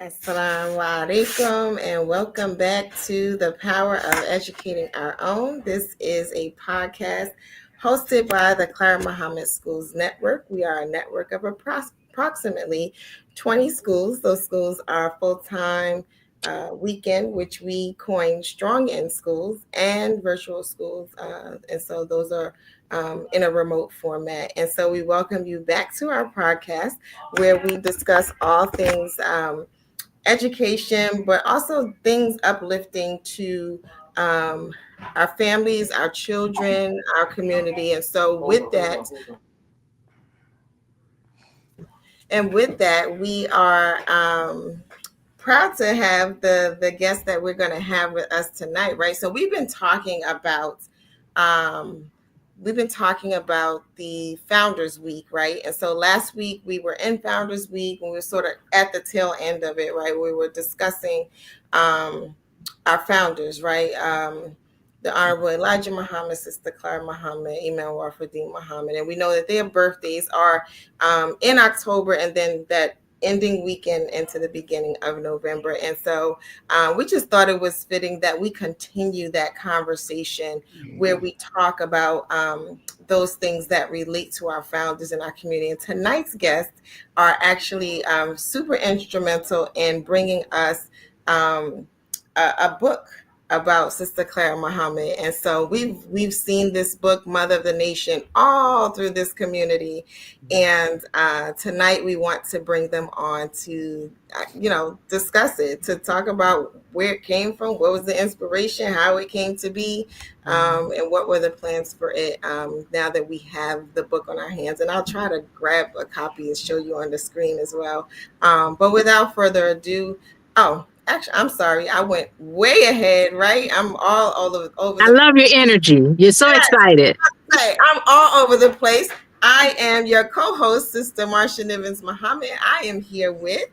Assalamu alaikum and welcome back to the Power of Educating Our Own. This is a podcast hosted by the Clara Muhammad Schools Network. We are a network of approximately 20 schools. Those schools are full-time weekend, which we coined Strong In Schools, and virtual schools. And so those are in a remote format. And so we welcome you back to our podcast where we discuss all things education, but also things uplifting to our families, our children, our community. And so with that, we are proud to have the guest that we're going to have with us tonight, right? So we've been talking about the Founders Week, right? And so last week we were in Founders Week and we were sort of at the tail end of it, right? We were discussing our founders, right? The Honorable Elijah Muhammad, Sister Clara Muhammad, Imam Wafaddin Muhammad. And we know that their birthdays are in October and then that ending weekend into the beginning of November. And so we just thought it was fitting that we continue that conversation where we talk about those things that relate to our founders in our community. And tonight's guests are actually super instrumental in bringing us a book about Sister Clara Muhammad. And so we've seen this book, Mother of the Nation, all through this community. And tonight we want to bring them on to, discuss it, to talk about where it came from, what was the inspiration, how it came to be, and what were the plans for it now that we have the book on our hands. And I'll try to grab a copy and show you on the screen as well. But without further ado, actually, I'm sorry. I went way ahead, right? I'm all over. I love your energy. You're so excited. I'm all over the place. I am your co-host, Sister Marsha Nivens Muhammad. I am here with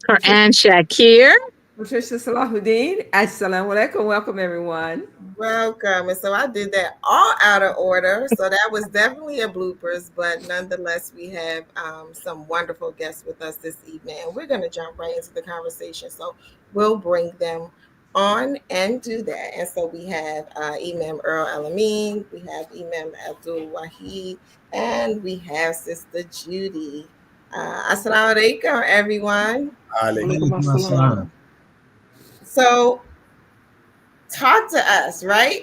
Quran Shakir. Patricia Salahuddin. Assalamu alaikum. Welcome, everyone. Welcome. And so I did that all out of order. So that was definitely a bloopers, but nonetheless, we have some wonderful guests with us this evening. And we're going to jump right into the conversation. So we'll bring them on and do that. And so we have Imam Earl Al-Amin, we have Imam Abdul Wahid, and we have Sister Judy. Assalamu alaikum, everyone. Alaikum. So talk to us, right?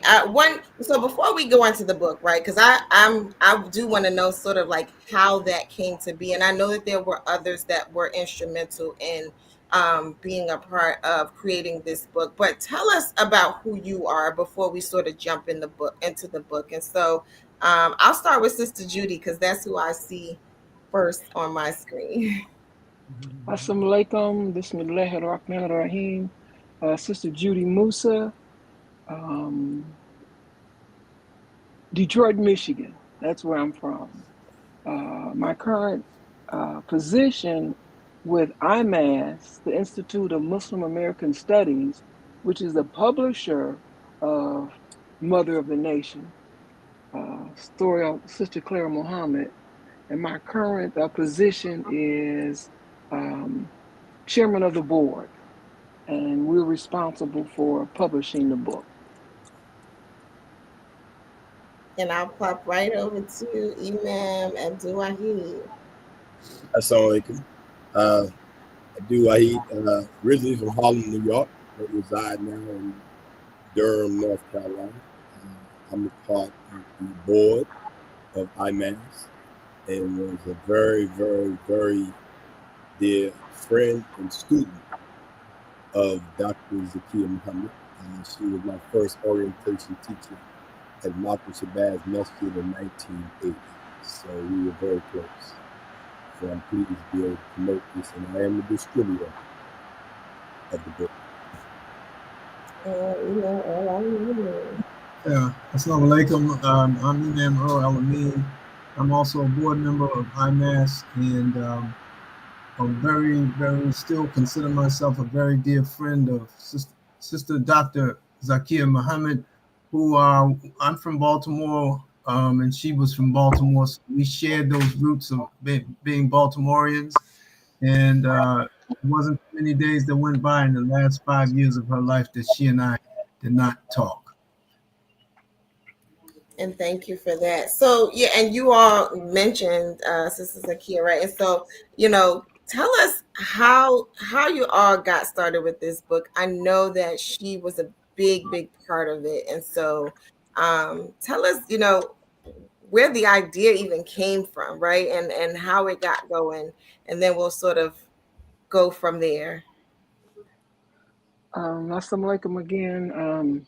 So before we go into the book, right? Because I do want to know sort of like how that came to be, and I know that there were others that were instrumental in being a part of creating this book. But tell us about who you are before we sort of jump into the book. And so I'll start with Sister Judy because that's who I see first on my screen. Assalamu alaikum. Bismillahir Rahmanir Rahim. Sister Judy Musa. Detroit, Michigan. That's where I'm from. My current position with IMAS, the Institute of Muslim American Studies, which is the publisher of Mother of the Nation, story of Sister Clara Muhammad. And my current position is chairman of the board, and we're responsible for publishing the book. And I'll pop right over to Imam Abdul Wahid. Assalamu alaikum. Abdul Wahid, originally from Harlem, New York, but reside now in Durham, North Carolina. I'm a part of the board of IMAS and was a very, very, very dear friend and student of Dr. Zakiya Muhammad. She was my first orientation teacher at Malcolm Shabazz Masjid in 1980. So we were very close. So I'm pleased to be able to promote this, and I am the distributor of the book. Assalamu alaikum. I'm Imam Earl Al-Amin. I'm also a board member of IMAS, and I'm very, very still consider myself a very dear friend of Sister Dr. Zakiya Muhammad, who I'm from Baltimore, and she was from Baltimore. So we shared those roots of being Baltimoreans. And It wasn't many days that went by in the last 5 years of her life that she and I did not talk. And thank you for that. So yeah, and you all mentioned Sister Zakia, right? And so, tell us how you all got started with this book. I know that she was a big part of it. And so tell us, where the idea even came from, right? And how it got going. And then we'll sort of go from there. Assalamu alaikum again.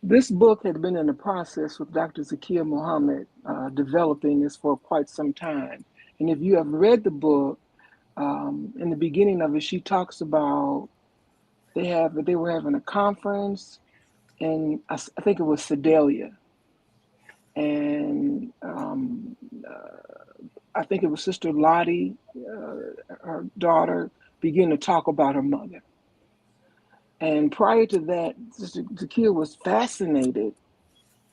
This book had been in the process with Dr. Zakia Muhammad developing this for quite some time. And if you have read the book, in the beginning of it, she talks about they were having a conference, and I think it was Sedalia, and I think it was Sister Lottie, her daughter, began to talk about her mother. And prior to that, Sister Zakia was fascinated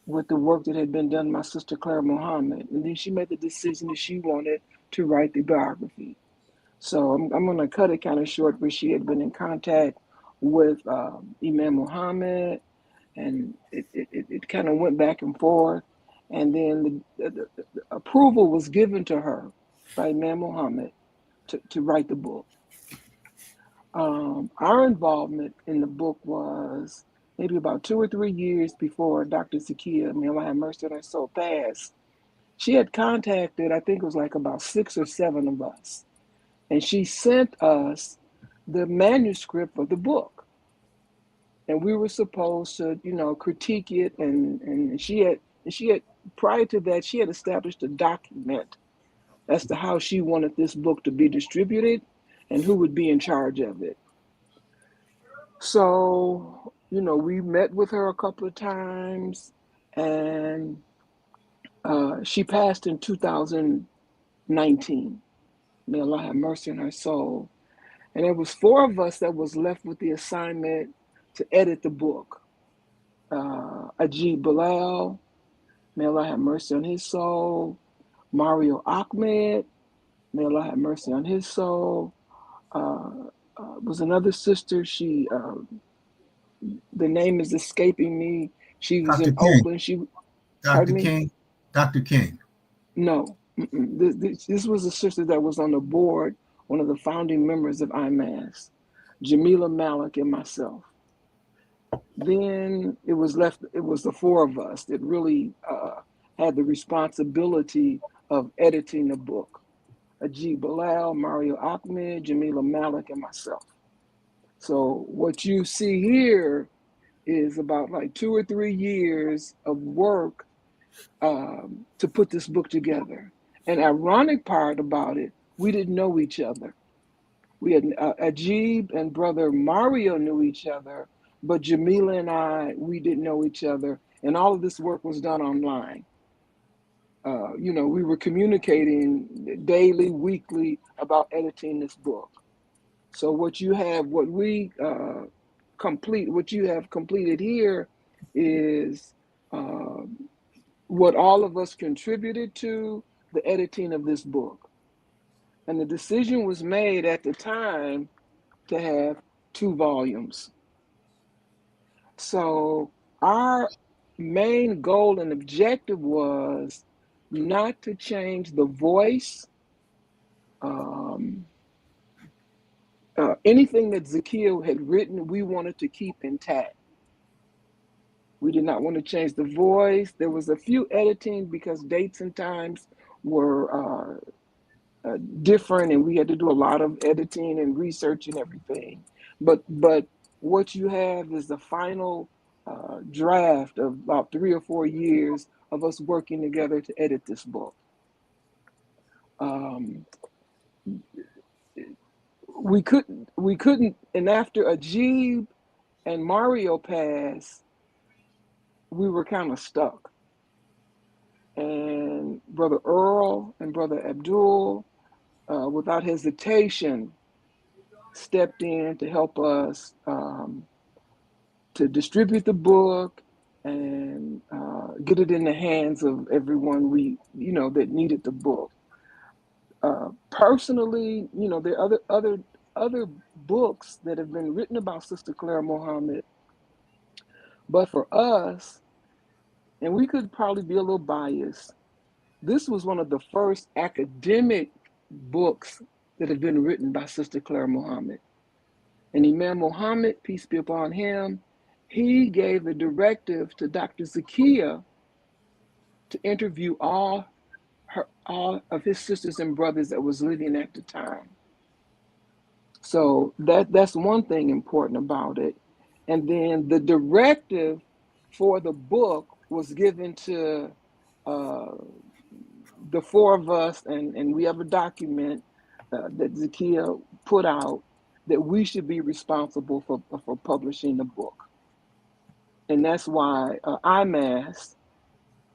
with the work that had been done by Sister Clara Muhammad. And then she made the decision that she wanted to write the biography. So I'm going to cut it kind of short, where she had been in contact with Imam Muhammad, and it kind of went back and forth. And then the approval was given to her by Imam Muhammad to write the book. Our involvement in the book was maybe about 2 or 3 years before Dr. Zakia, may Allah have mercy on her soul, passed. She had contacted, I think it was like about 6 or 7 of us, and she sent us the manuscript of the book. And we were supposed to, critique it, and she had prior to that, she had established a document as to how she wanted this book to be distributed and who would be in charge of it. So, we met with her a couple of times, and she passed in 2019. May Allah have mercy on her soul. And there was 4 of us that was left with the assignment to edit the book. Ajib Bilal, may Allah have mercy on his soul. Mario Ahmed, may Allah have mercy on his soul. Was another sister. The name is escaping me. She was Dr. in King. Oakland. Dr. Pardon me? King. Dr. King. No. This was a sister that was on the board, one of the founding members of IMAS, Jamila Malik and myself. Then it was the 4 of us that really had the responsibility of editing the book. Ajib Bilal, Mario Ahmed, Jamila Malik, and myself. So what you see here is about like 2 or 3 years of work to put this book together. And ironic part about it, we didn't know each other. We had Ajib and brother Mario knew each other, but Jamila and we didn't know each other. And all of this work was done online. We were communicating daily, weekly about editing this book. So what you have completed here is what all of us contributed to the editing of this book. And the decision was made at the time to have 2 volumes. So our main goal and objective was not to change the voice. Anything that Zakia had written, we wanted to keep intact. We did not want to change the voice. There was a few editing because dates and times were different, and we had to do a lot of editing and research and everything. But what you have is the final draft of about 3 or 4 years of us working together to edit this book. We couldn't, and after Ajib and Mario passed, we were kind of stuck. And Brother Earl and Brother Abdul, without hesitation, stepped in to help us to distribute the book and get it in the hands of everyone that needed the book. Personally, there are other books that have been written about Sister Clara Muhammad, but for us, and we could probably be a little biased, this was one of the first academic books that have been written by Sister Clara Muhammad. And Imam Muhammad, peace be upon him, he gave a directive to Dr. Zakiya to interview all of his sisters and brothers that was living at the time. So that's one thing important about it. And then the directive for the book was given to uh, the four of us, and we have a document that Zakiya put out that we should be responsible for publishing the book. And that's why IMAS,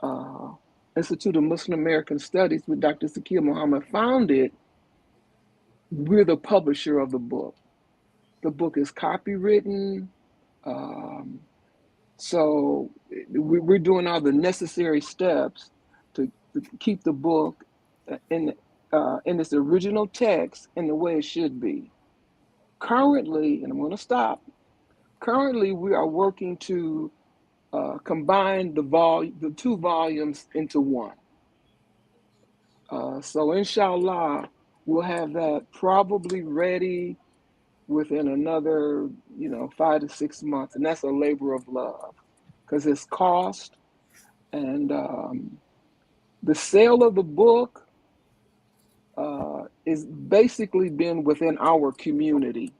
uh, Institute of Muslim American Studies, with Dr. Zakiya Muhammad founded, we're the publisher of the book. The book is copywritten. So we're doing all the necessary steps to keep the book in its original text in the way it should be. Currently, and I'm going to stop. Currently, we are working to combine the two volumes into one. So inshallah, we'll have that probably ready within another, 5 to 6 months, and that's a labor of love because it's cost, and the sale of the book is basically been within our community.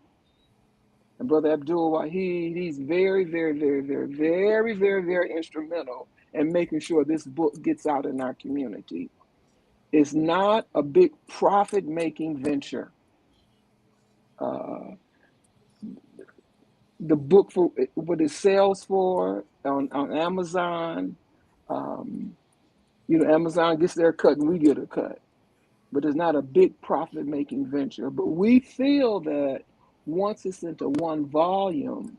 And Brother Abdul Wahid, he's very, very, very, very, very, very, very instrumental in making sure this book gets out in our community. It's not a big profit-making venture. The book, for what it sells for on Amazon, Amazon gets their cut and we get a cut. But it's not a big profit-making venture. But we feel that once it's into one volume,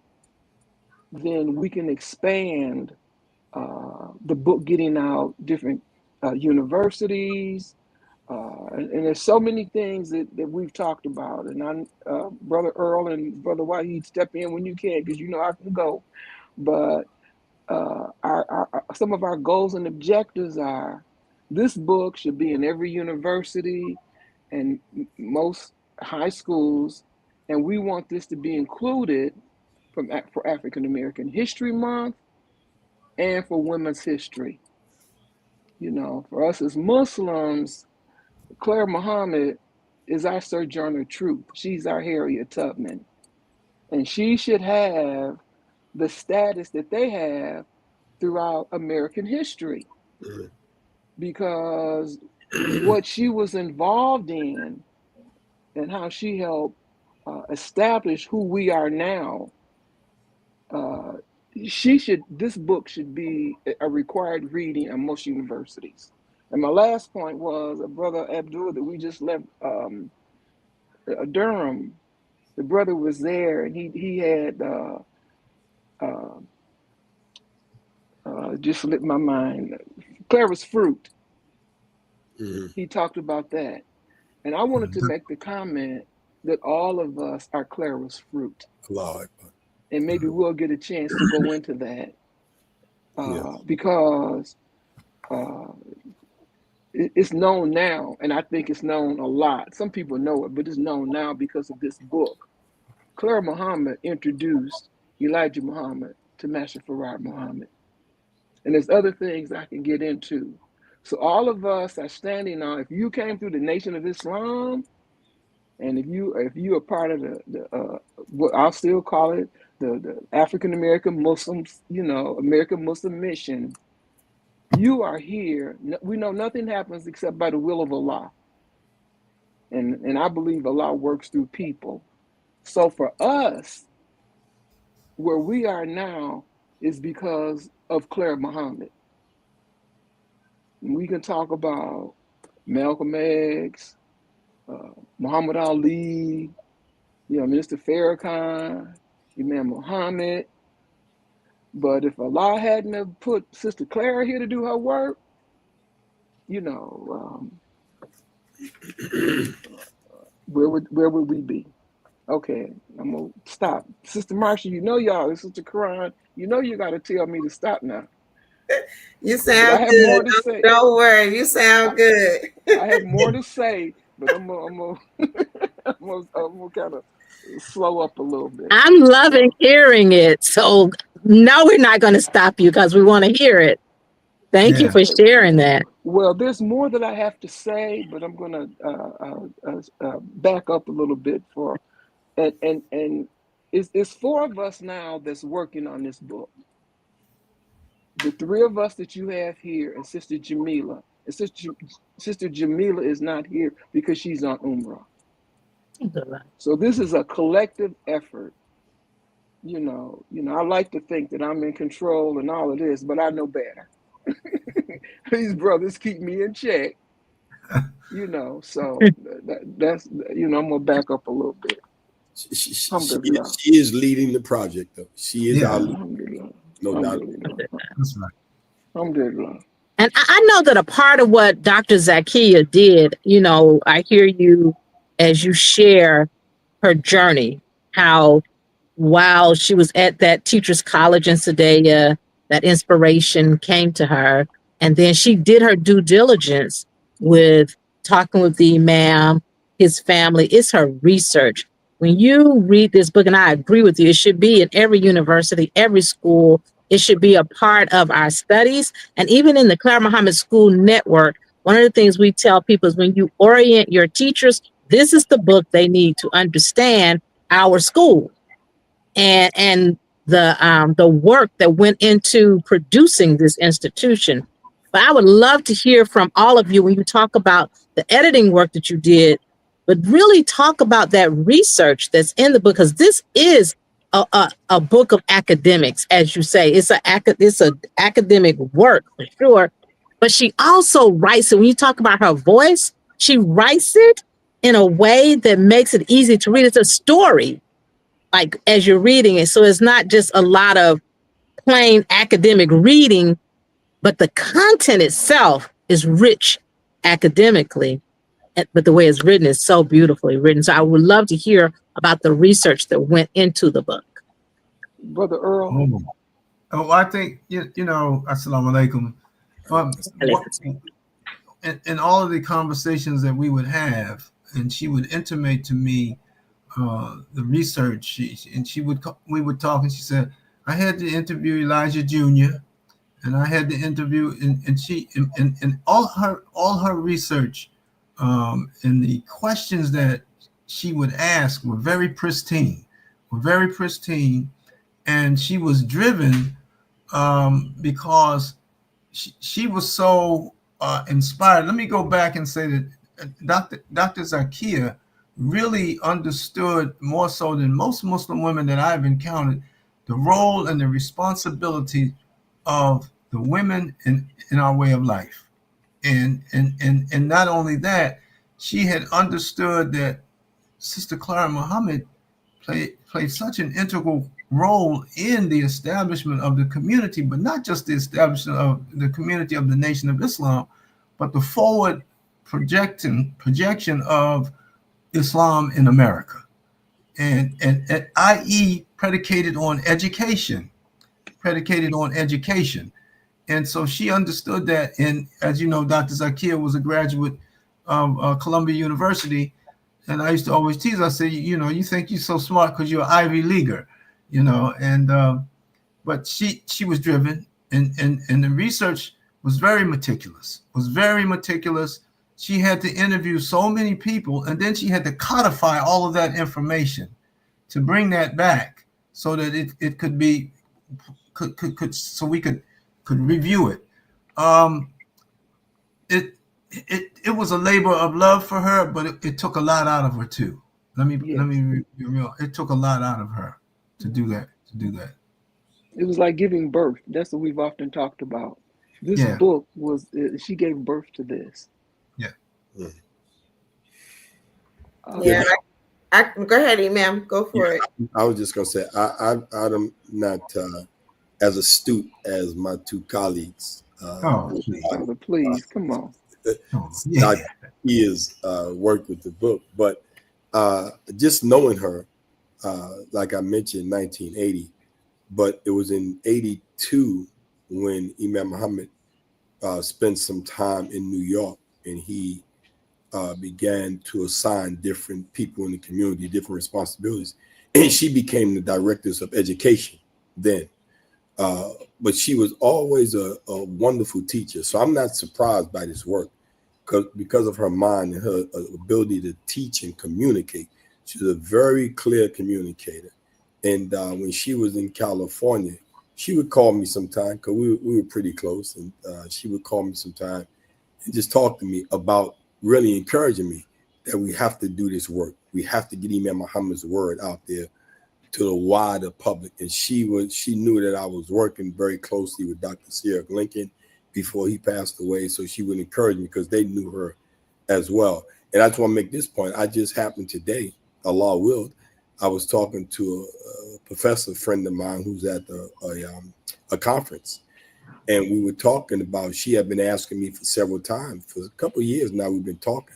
then we can expand the book getting out different universities. And there's so many things that we've talked about. And Brother Earl and Brother Wahid, step in when you can, because I can go. But some of our goals and objectives are this book should be in every university and most high schools, and we want this to be included for African American History Month and for Women's History. For us as Muslims, Clara Muhammad is our Sojourner Truth. She's our Harriet Tubman, and she should have the status that they have throughout American history, because what she was involved in and how she helped establish who we are now. This book should be a required reading at most universities. And my last point was Brother Abdul that we just left Durham. The brother was there, and he had just slipped my mind. Clara's fruit. Mm-hmm. He talked about that, and I wanted to make the comment that all of us are Clara's fruit. And maybe we'll get a chance to go into that because it's known now, and I think it's known a lot. Some people know it, but it's known now because of this book. Clara Muhammad introduced Elijah Muhammad to Master Farad Muhammad. And there's other things I can get into. So all of us are standing on, if you came through the Nation of Islam, and if you are part of the what I'll still call it, the African American Muslims, American Muslim Mission, you are here. We know nothing happens except by the will of Allah. And I believe Allah works through people. So for us, where we are now is because of Clara Muhammad. And we can talk about Malcolm X, Muhammad Ali, Mr. Farrakhan, Imam Muhammad. But if Allah hadn't have put Sister Clara here to do her work, where would we be? Okay, I'm gonna stop. Sister Marsha, you know y'all, Sister Quran, you know you gotta tell me to stop now. You But I sound have good. more to say. Don't worry. You I, sound good. I have more to say, but I'm gonna I'm gonna kind of slow up a little bit. I'm loving So hearing it. So no, we're not going to stop you because we want to hear it. Thank you Yeah. for sharing that. well, there's more that I have to say, but I'm gonna back up a little bit for and it's four of us now that's working on this book. The three of us that you have here, and Sister Jamila. And Sister Jamila is not here because she's on Umrah. So this is a collective effort. I like to think that I'm in control and all of this, but I know better. These brothers keep me in check. So that's I'm gonna back up a little bit. Alhamdulillah. She is leading the project, though. She is our Yeah. leader, Alhamdulillah. no doubt. Alhamdulillah. That's right. Alhamdulillah. And I know that a part of what Dr. Zakia did, I hear you as you share her journey, how while she was at that teacher's college in Sadaya, that inspiration came to her. And then she did her due diligence with talking with the imam, his family. It's her research. When you read this book, and I agree with you, it should be in every university, every school. It should be a part of our studies. And even in the Claire Muhammad School Network, one of the things we tell people is when you orient your teachers, this is the book they need to understand our school and the work that went into producing this institution. But I would love to hear from all of you when you talk about the editing work that you did, but really talk about that research that's in the book, because this is a book of academics, as you say. It's a academic work for sure. But she also writes it. When you talk about her voice, she writes it in a way that makes it easy to read. It's a story, like as you're reading it. So it's not just a lot of plain academic reading, but the content itself is rich academically. But the way it's written is so beautifully written. So I would love to hear about the research that went into the book. Brother Earl. I think, Assalamu alaikum. In all of the conversations that we would have, and she would intimate to me the research, we would talk, and she said, I had to interview Elijah Jr., and I had to interview, and she, and all her research, and the questions that she would ask were very pristine, and she was driven because she was so inspired. Let me go back and say that Dr. Zakia really understood, more so than most Muslim women that I've encountered, the role and the responsibility of the women in our way of life. And not only that, she had understood that Sister Clara Muhammad played such an integral role in the establishment of the community, but not just the establishment of the community of the Nation of Islam, but the forward projection of Islam in America, and i.e. predicated on education. And so she understood that. And as you know, Dr. Zakia was a graduate of Columbia University. And I used to always tease, I say, you think you're so smart because you're an Ivy Leaguer, but she was driven, and the research was very meticulous. She had to interview so many people, and then she had to codify all of that information to bring that back so that it could be so we could review it. It was a labor of love for her, but it took a lot out of her too. Let me be real. It took a lot out of her to do that. It was like giving birth. That's what we've often talked about. This book was, she gave birth to this. Yeah. Yeah. Go ahead, Imam. Go for it. I was just gonna say I'm not as astute as my two colleagues. Father, please, come on. years work with the book. But just knowing her, like I mentioned, 1980, but it was in 82 when Imam Muhammad spent some time in New York, and he began to assign different people in the community different responsibilities. And she became the directors of education then. Uh, but she was always a wonderful teacher. So I'm not surprised by this work because of her mind and her ability to teach and communicate. She's a very clear communicator. And when she was in California, she would call me sometime because we were pretty close. And she would call me sometime and just talk to me about really encouraging me that we have to do this work. We have to get Imam Muhammad's word out there to the wider public. And she knew that I was working very closely with Dr. Sierra Lincoln before he passed away. So she would encourage me because they knew her as well. And I just want to make this point. I just happened today, Allah willed, I was talking to a professor friend of mine who's at a conference. And we were talking about, she had been asking me for several times, for a couple of years now, we've been talking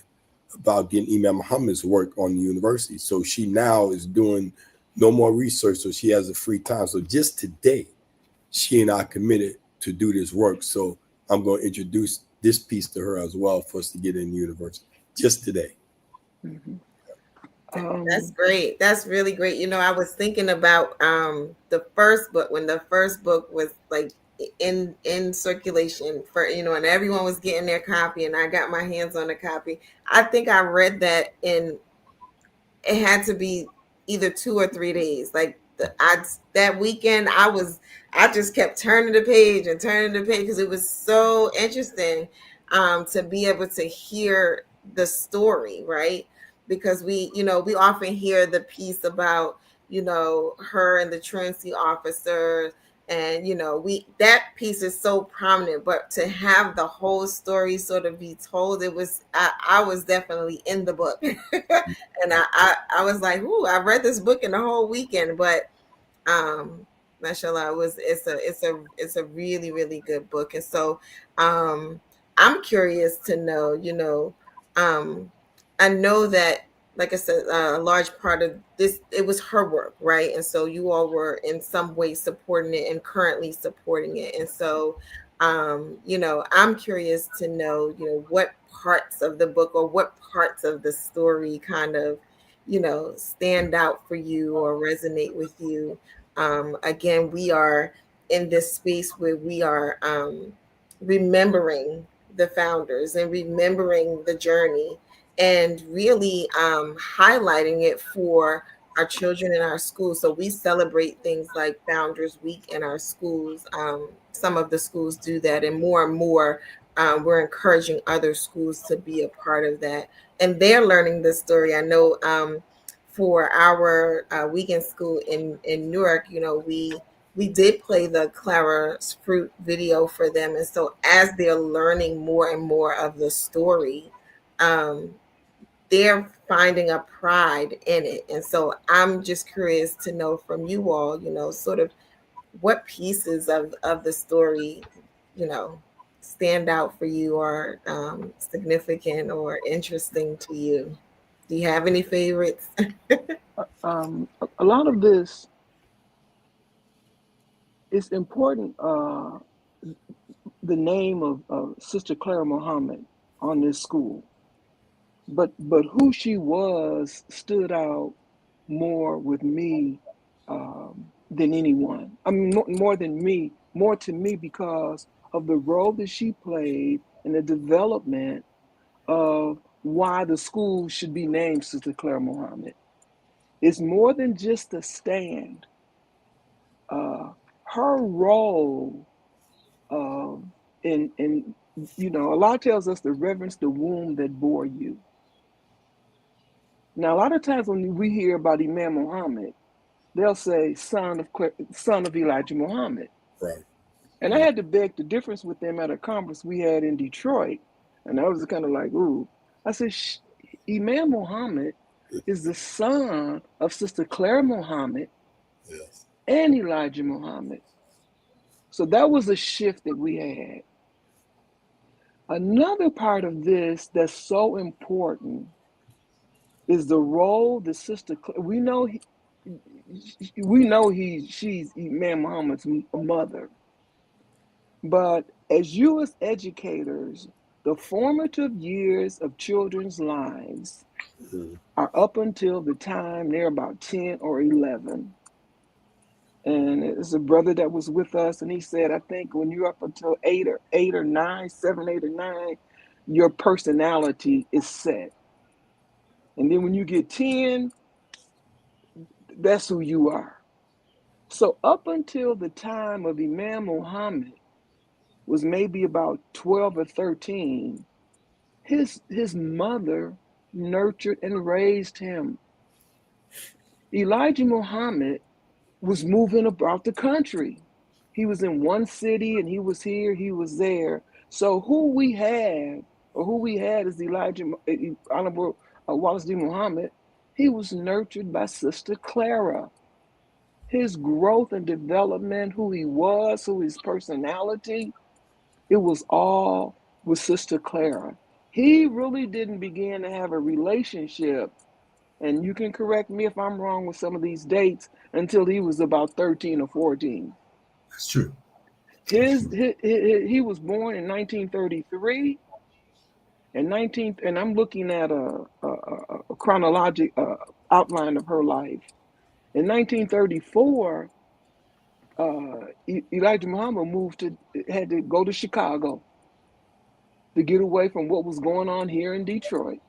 about getting Imam Muhammad's work on the university. So she now is doing no more research, so she has a free time. So just today, she and I committed to do this work. So I'm going to introduce this piece to her as well for us to get in the university just today. Mm-hmm. That's great. That's really great. I was thinking about the first book, when the first book was like in circulation for, and everyone was getting their copy, and I got my hands on a copy. I think I read that in, it had to be either 2 or 3 days. Like that weekend, I just kept turning the page and turning the page because it was so interesting to be able to hear the story, right? Because we often hear the piece about her and the truancy officer, and we, that piece is so prominent, but to have the whole story sort of be told, I was definitely in the book. And I was like, ooh, I read this book in the whole weekend. But mashallah, it's a really, really good book. And so I'm curious to know, I know that, like I said, a large part of this, it was her work, right? And so you all were in some way supporting it and currently supporting it. And so I'm curious to know, what parts of the book or what parts of the story kind of, stand out for you or resonate with you. Again, we are in this space where we are remembering the founders and remembering the journey, and really highlighting it for our children in our schools. So we celebrate things like Founders Week in our schools. Some of the schools do that, and more, we're encouraging other schools to be a part of that. And they're learning this story. I know for our weekend school in Newark, we did play the Clara's Fruit video for them. And so as they're learning more and more of the story, um, they're finding a pride in it. And so I'm just curious to know from you all, sort of what pieces of the story, you know, stand out for you, or significant or interesting to you. Do you have any favorites? A lot of this is important. The name of Sister Clara Muhammad on this school, but who she was stood out more with me than anyone. I mean, more than me, more to me because of the role that she played in the development of why the school should be named Sister Clara Muhammad. It's more than just a stand. Her role in Allah tells us to reverence the womb that bore you. Now, a lot of times when we hear about Imam Muhammad, they'll say son of Elijah Muhammad. Right. And I had to beg the difference with them at a conference we had in Detroit. And I was kind of like, ooh. I said, Imam Muhammad is the son of Sister Clara Muhammad, Yes. and Elijah Muhammad. So that was a shift that we had. Another part of this that's so important is the role that Sister we know she's Imam Muhammad's mother, but as you as educators, the formative years of children's lives Mhm. are up until the time they're about 10 or 11. And it's a brother that was with us, and he said, I think when you're up until 8 or 9, 7, 8 or 9, your personality is set. And then when you get 10, that's who you are. So up until the time of Imam Muhammad was maybe about 12 or 13, his mother nurtured and raised him. Elijah Muhammad was moving about the country. He was in one city and he was here, he was there. So who we had is Honorable Wallace D. Muhammad. He was nurtured by Sister Clara. His growth and development, who he was, who his personality, it was all with Sister Clara. He really didn't begin to have a relationship, and you can correct me if I'm wrong with some of these dates, until he was about 13 or 14. That's true. That's His, true. he was born in 1933 and I'm looking at a chronologic outline of her life. In 1934, Elijah Muhammad had to go to Chicago to get away from what was going on here in Detroit.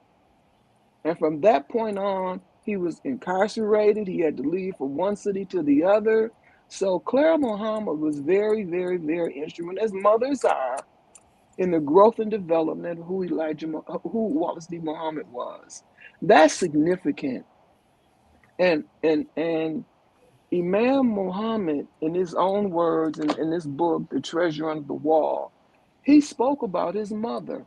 And from that point on, he was incarcerated. He had to leave from one city to the other. So Clara Muhammad was very, very, very instrumental, as mothers are, in the growth and development of who Wallace D. Muhammad was. That's significant. And Imam Muhammad, in his own words, in this book, The Treasure Under the Wall, he spoke about his mother.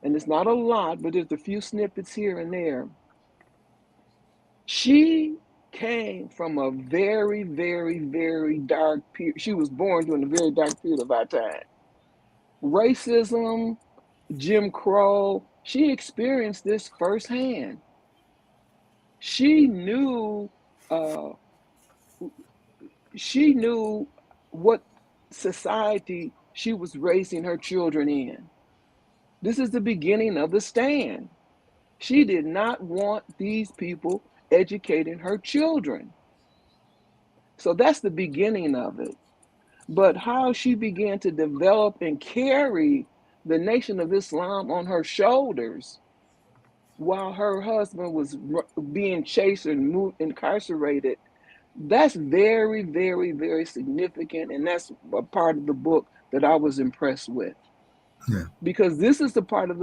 And it's not a lot, but there's a few snippets here and there. She came from a very, very, very dark period. She was born during a very dark period of our time. Racism, Jim Crow, she experienced this firsthand. She knew, uh, she knew what society she was raising her children in. This is the beginning of the stand. She did not want these people educating her children. So that's the beginning of it. But how she began to develop and carry the Nation of Islam on her shoulders while her husband was being chased and incarcerated, that's very, very, very significant. And that's a part of the book that I was impressed with. Yeah. Because this is the part of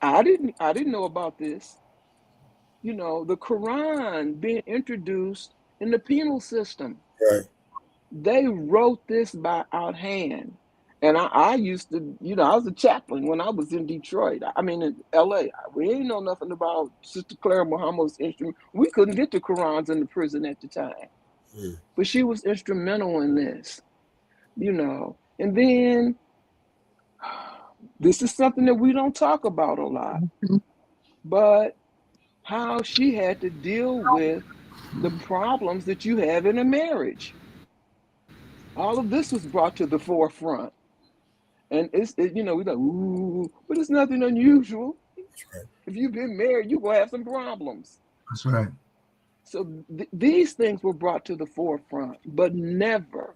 I didn't know about this. You know, the Quran being introduced in the penal system. Right. They wrote this by outhand. And I used to, I was a chaplain when I was in Detroit. I mean, in LA. We ain't know nothing about Sister Clara Muhammad's instrument. We couldn't get the Qurans in the prison at the time. Mm. But she was instrumental in this. And then this is something that we don't talk about a lot, but how she had to deal with the problems that you have in a marriage. All of this was brought to the forefront. And we're like, ooh, but it's nothing unusual. Right. If you've been married, you're going to have some problems. That's right. So these things were brought to the forefront, but never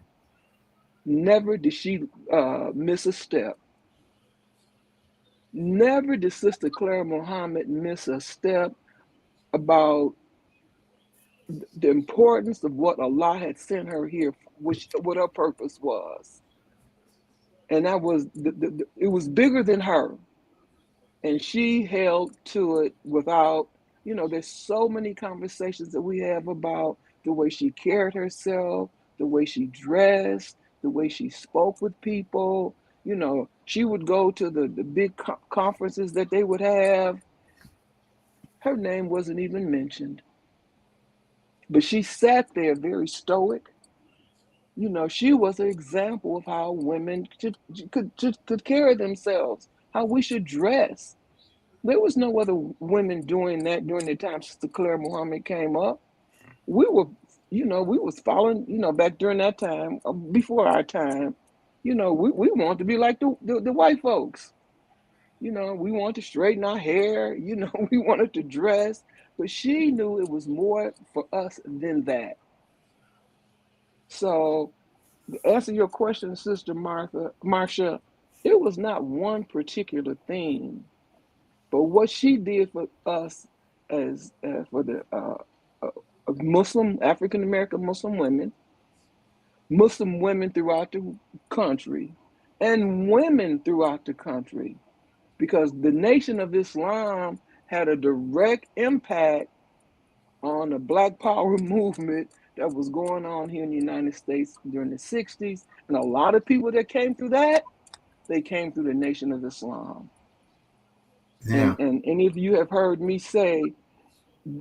did she miss a step. Never did Sister Clara Muhammad miss a step about the importance of what Allah had sent her here, what her purpose was. And that was, it was bigger than her. And she held to it without, there's so many conversations that we have about the way she carried herself, the way she dressed, the way she spoke with people. She would go to the big conferences that they would have. Her name wasn't even mentioned, but she sat there very stoic, You know, she was an example of how women could carry themselves, how we should dress. There was no other women doing that during the time Sister Claire Muhammad came up. We were, we was following, back during that time, before our time. We wanted to be like the white folks. We wanted to straighten our hair. We wanted to dress, but she knew it was more for us than that. So, to answer your question, Sister Marcia, it was not one particular thing, but what she did for us as for the uh, Muslim African American Muslim women throughout the country, and women throughout the country, because the Nation of Islam had a direct impact on the Black Power movement that was going on here in the United States during the 60s. And a lot of people that came through that, they came through the Nation of Islam. Yeah. And any of you have heard me say,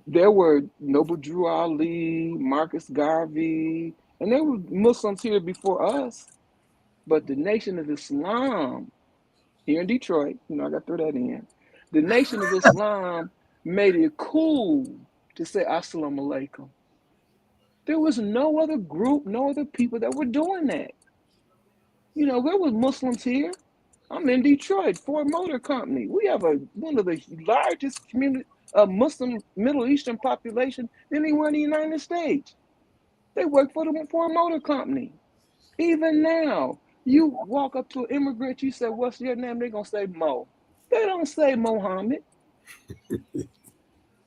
there were Noble Drew Ali, Marcus Garvey, and there were Muslims here before us, but the Nation of Islam here in Detroit, I got to throw that in. The Nation of Islam made it cool to say Assalamu alaikum. There was no other group, no other people that were doing that. There was Muslims here. I'm in Detroit, Ford Motor Company. We have one of the largest community Muslim Middle Eastern population anywhere in the United States. They work for the Ford Motor Company. Even now, you walk up to an immigrant, you say, "What's your name?" They're gonna say Mo. They don't say Mohammed.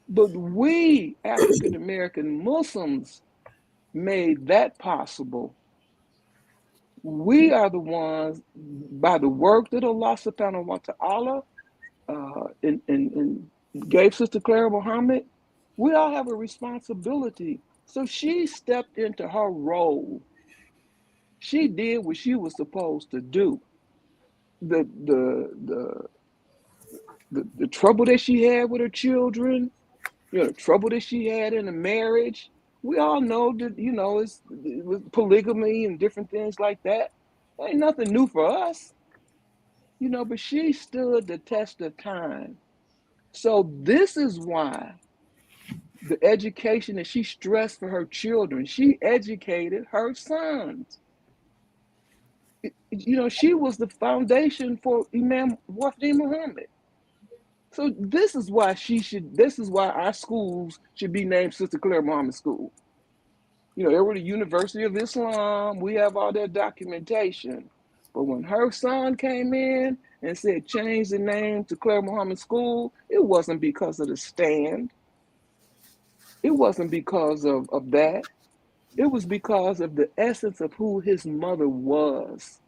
But we African American Muslims made that possible. We are the ones, by the work that Allah subhanahu wa ta'ala and gave Sister Clara Muhammad, we all have a responsibility. So she stepped into her role. She did what she was supposed to do. The the trouble that she had with her children, the trouble that she had in the marriage. We all know that, it was polygamy and different things like that. Ain't nothing new for us, but she stood the test of time. So this is why the education that she stressed for her children, she educated her sons. She was the foundation for Imam Wafdi Muhammad. So this is why our schools should be named Sister Claire Muhammad School. They were the University of Islam. We have all that documentation. But when her son came in and said change the name to Claire Muhammad School, it wasn't because of the stand. It wasn't because of that. It was because of the essence of who his mother was.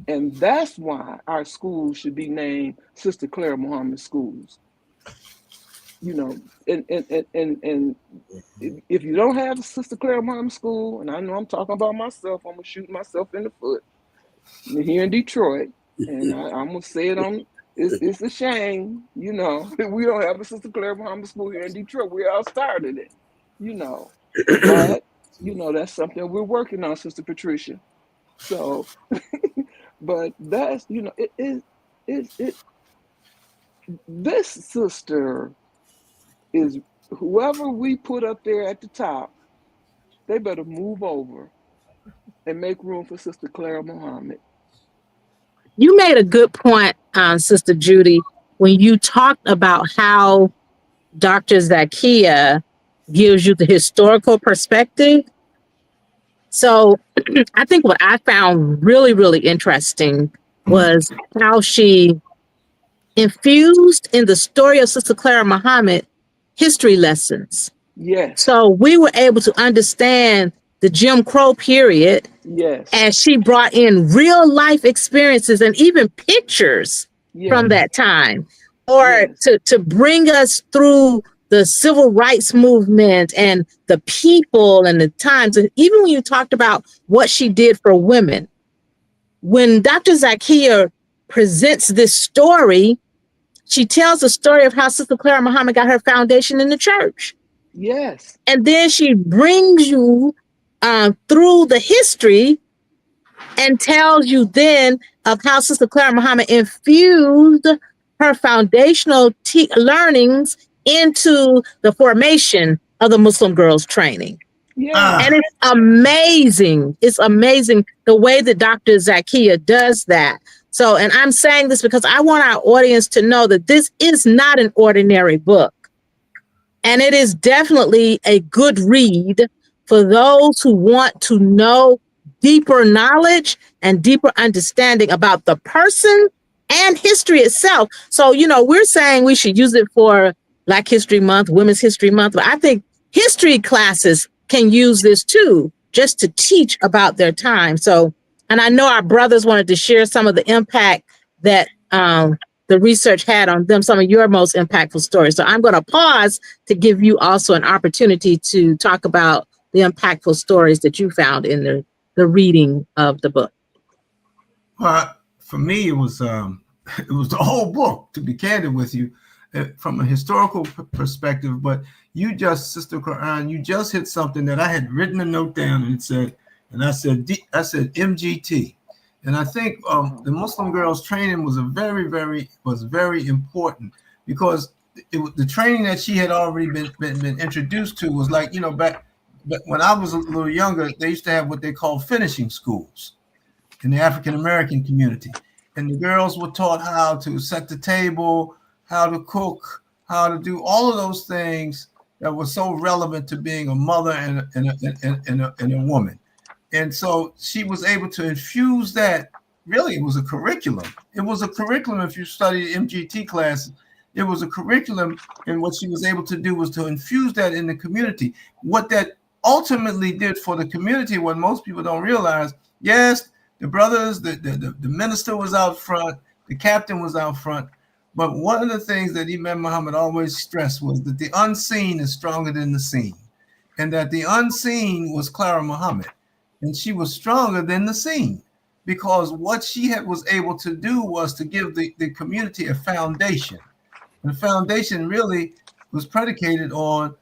And that's why our schools should be named Sister Claire Muhammad Schools. And if you don't have a Sister Claire Muhammad School, and I know I'm talking about myself, I'm gonna shoot myself in the foot here in Detroit, and I'm gonna say it it's a shame, that we don't have a Sister Claire Muhammad School here in Detroit. We all started it, but that's something we're working on, Sister Patricia. So, but that's this sister is whoever we put up there at the top, they better move over and make room for Sister Clara Muhammad. You made a good point, Sister Judy, when you talked about how Dr. Zakia gives you the historical perspective. So I think what I found really, really interesting was how she infused in the story of Sister Clara Muhammad history lessons. Yes. So we were able to understand the Jim Crow period. Yes. And she brought in real life experiences and even pictures from that time, or to bring us through the civil rights movement and the people and the times. And even when you talked about what she did for women, when Dr. Zakia presents this story, she tells the story of how Sister Clara Muhammad got her foundation in the church. Yes. And then she brings you through the history and tells you then of how Sister Clara Muhammad infused her foundational learnings into the formation of the Muslim girls training. Yeah. And it's amazing. It's amazing the way that Dr. Zakiya does that. So, and I'm saying this because I want our audience to know that this is not an ordinary book. And it is definitely a good read for those who want to know deeper knowledge and deeper understanding about the person and history itself. So, we're saying we should use it for Black History Month, Women's History Month, but I think history classes can use this too, just to teach about their time. So, and I know our brothers wanted to share some of the impact that the research had on them, some of your most impactful stories. So I'm going to pause to give you also an opportunity to talk about the impactful stories that you found in the reading of the book. For me, it was the whole book, to be candid with you, from a historical perspective. But you just, Sister Quran, you just hit something that I had written a note down, and I said MGT. And I think the Muslim girls training was very important, because the training that she had already been introduced to was like, back when I was a little younger, they used to have what they call finishing schools in the African American community. And the girls were taught how to set the table, how to cook, how to do all of those things that were so relevant to being a mother and a woman. And so she was able to infuse that. Really, it was a curriculum. It was a curriculum. If you studied MGT classes, it was a curriculum. And what she was able to do was to infuse that in the community. What that ultimately did for the community, what most people don't realize, yes, the brothers, the minister was out front, the captain was out front. But one of the things that Imam Muhammad always stressed was that the unseen is stronger than the seen. And that the unseen was Clara Muhammad. And she was stronger than the seen, because what she was able to do was to give the community a foundation. And the foundation really was predicated on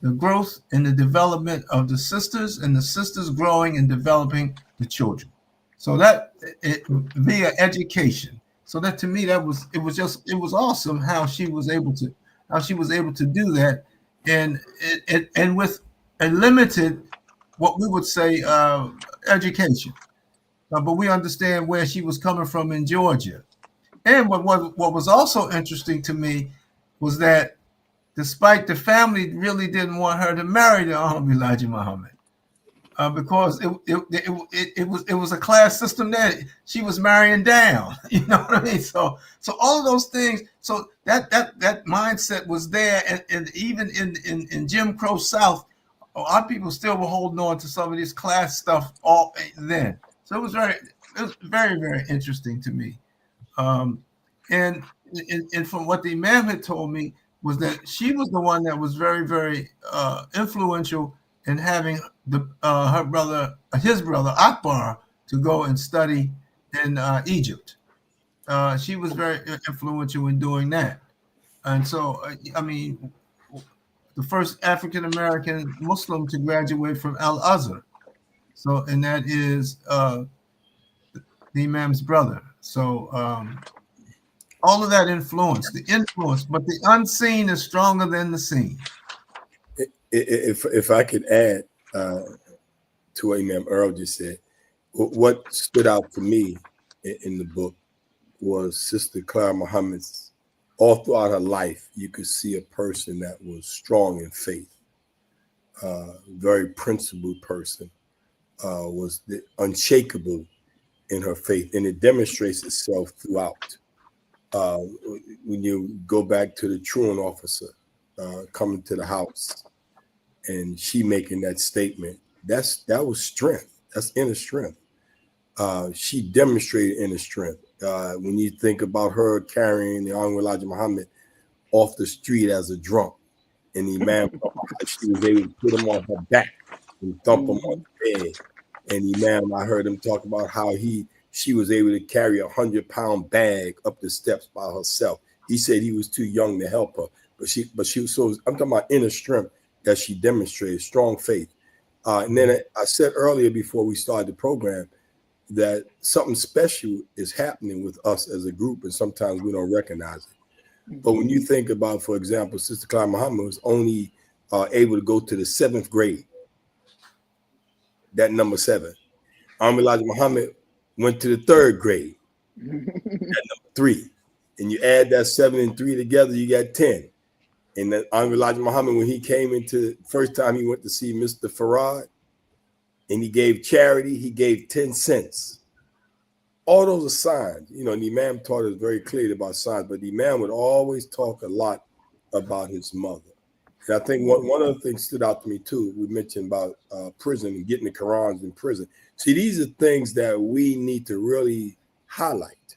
the growth and the development of the sisters, and the sisters growing and developing the children. So that via education. So that, to me, it was awesome how she was able to do that, and with a limited, what we would say, education. But we understand where she was coming from in Georgia. And what was also interesting to me was that despite the family really didn't want her to marry the Honorable Elijah Muhammad, because it was a class system that she was marrying down. You know what I mean? So all of those things. So that mindset was there, and even in Jim Crow South, our people still were holding on to some of this class stuff all then. So it was very, very interesting to me. And from what the Imam had told me was that she was the one that was very, very influential in having his brother Akbar, to go and study in Egypt. She was very influential in doing that. And so, I mean, the first African American Muslim to graduate from Al Azhar. So, and that is the Imam's brother. So, all of that influence, but the unseen is stronger than the seen. If I could add to what Imam Earl just said, what stood out for me in the book was Sister Clara Muhammad's. All throughout her life, you could see a person that was strong in faith, very principled person, was unshakable in her faith, and it demonstrates itself throughout. When you go back to the truant officer coming to the house, and she making that statement, that was strength. That's inner strength. She demonstrated inner strength. When you think about her carrying the Honorable Elijah Muhammad off the street as a drunk, and the Imam, she was able to put him on her back and thump him on the bed. And the Imam, I heard him talk about how she was able to carry 100-pound bag up the steps by herself. He said he was too young to help her, but she was. So I'm talking about inner strength that she demonstrated, strong faith. And then I said earlier before we started the program that something special is happening with us as a group, and sometimes we don't recognize it. But when you think about, for example, Sister Clyde Muhammad was only able to go to the 7th grade, that number 7. Elijah Muhammad went to the 3rd grade, that number 3. And you add that 7 and 3 together, you got 10. And then Elijah Muhammad, when he came into, first time he went to see Mr. Farad, and he gave charity, he gave 10 cents. All those are signs. And the Imam taught us very clearly about signs, but the Imam would always talk a lot about his mother. And I think one of the things stood out to me too, we mentioned about prison and getting the Qurans in prison. See, these are things that we need to really highlight.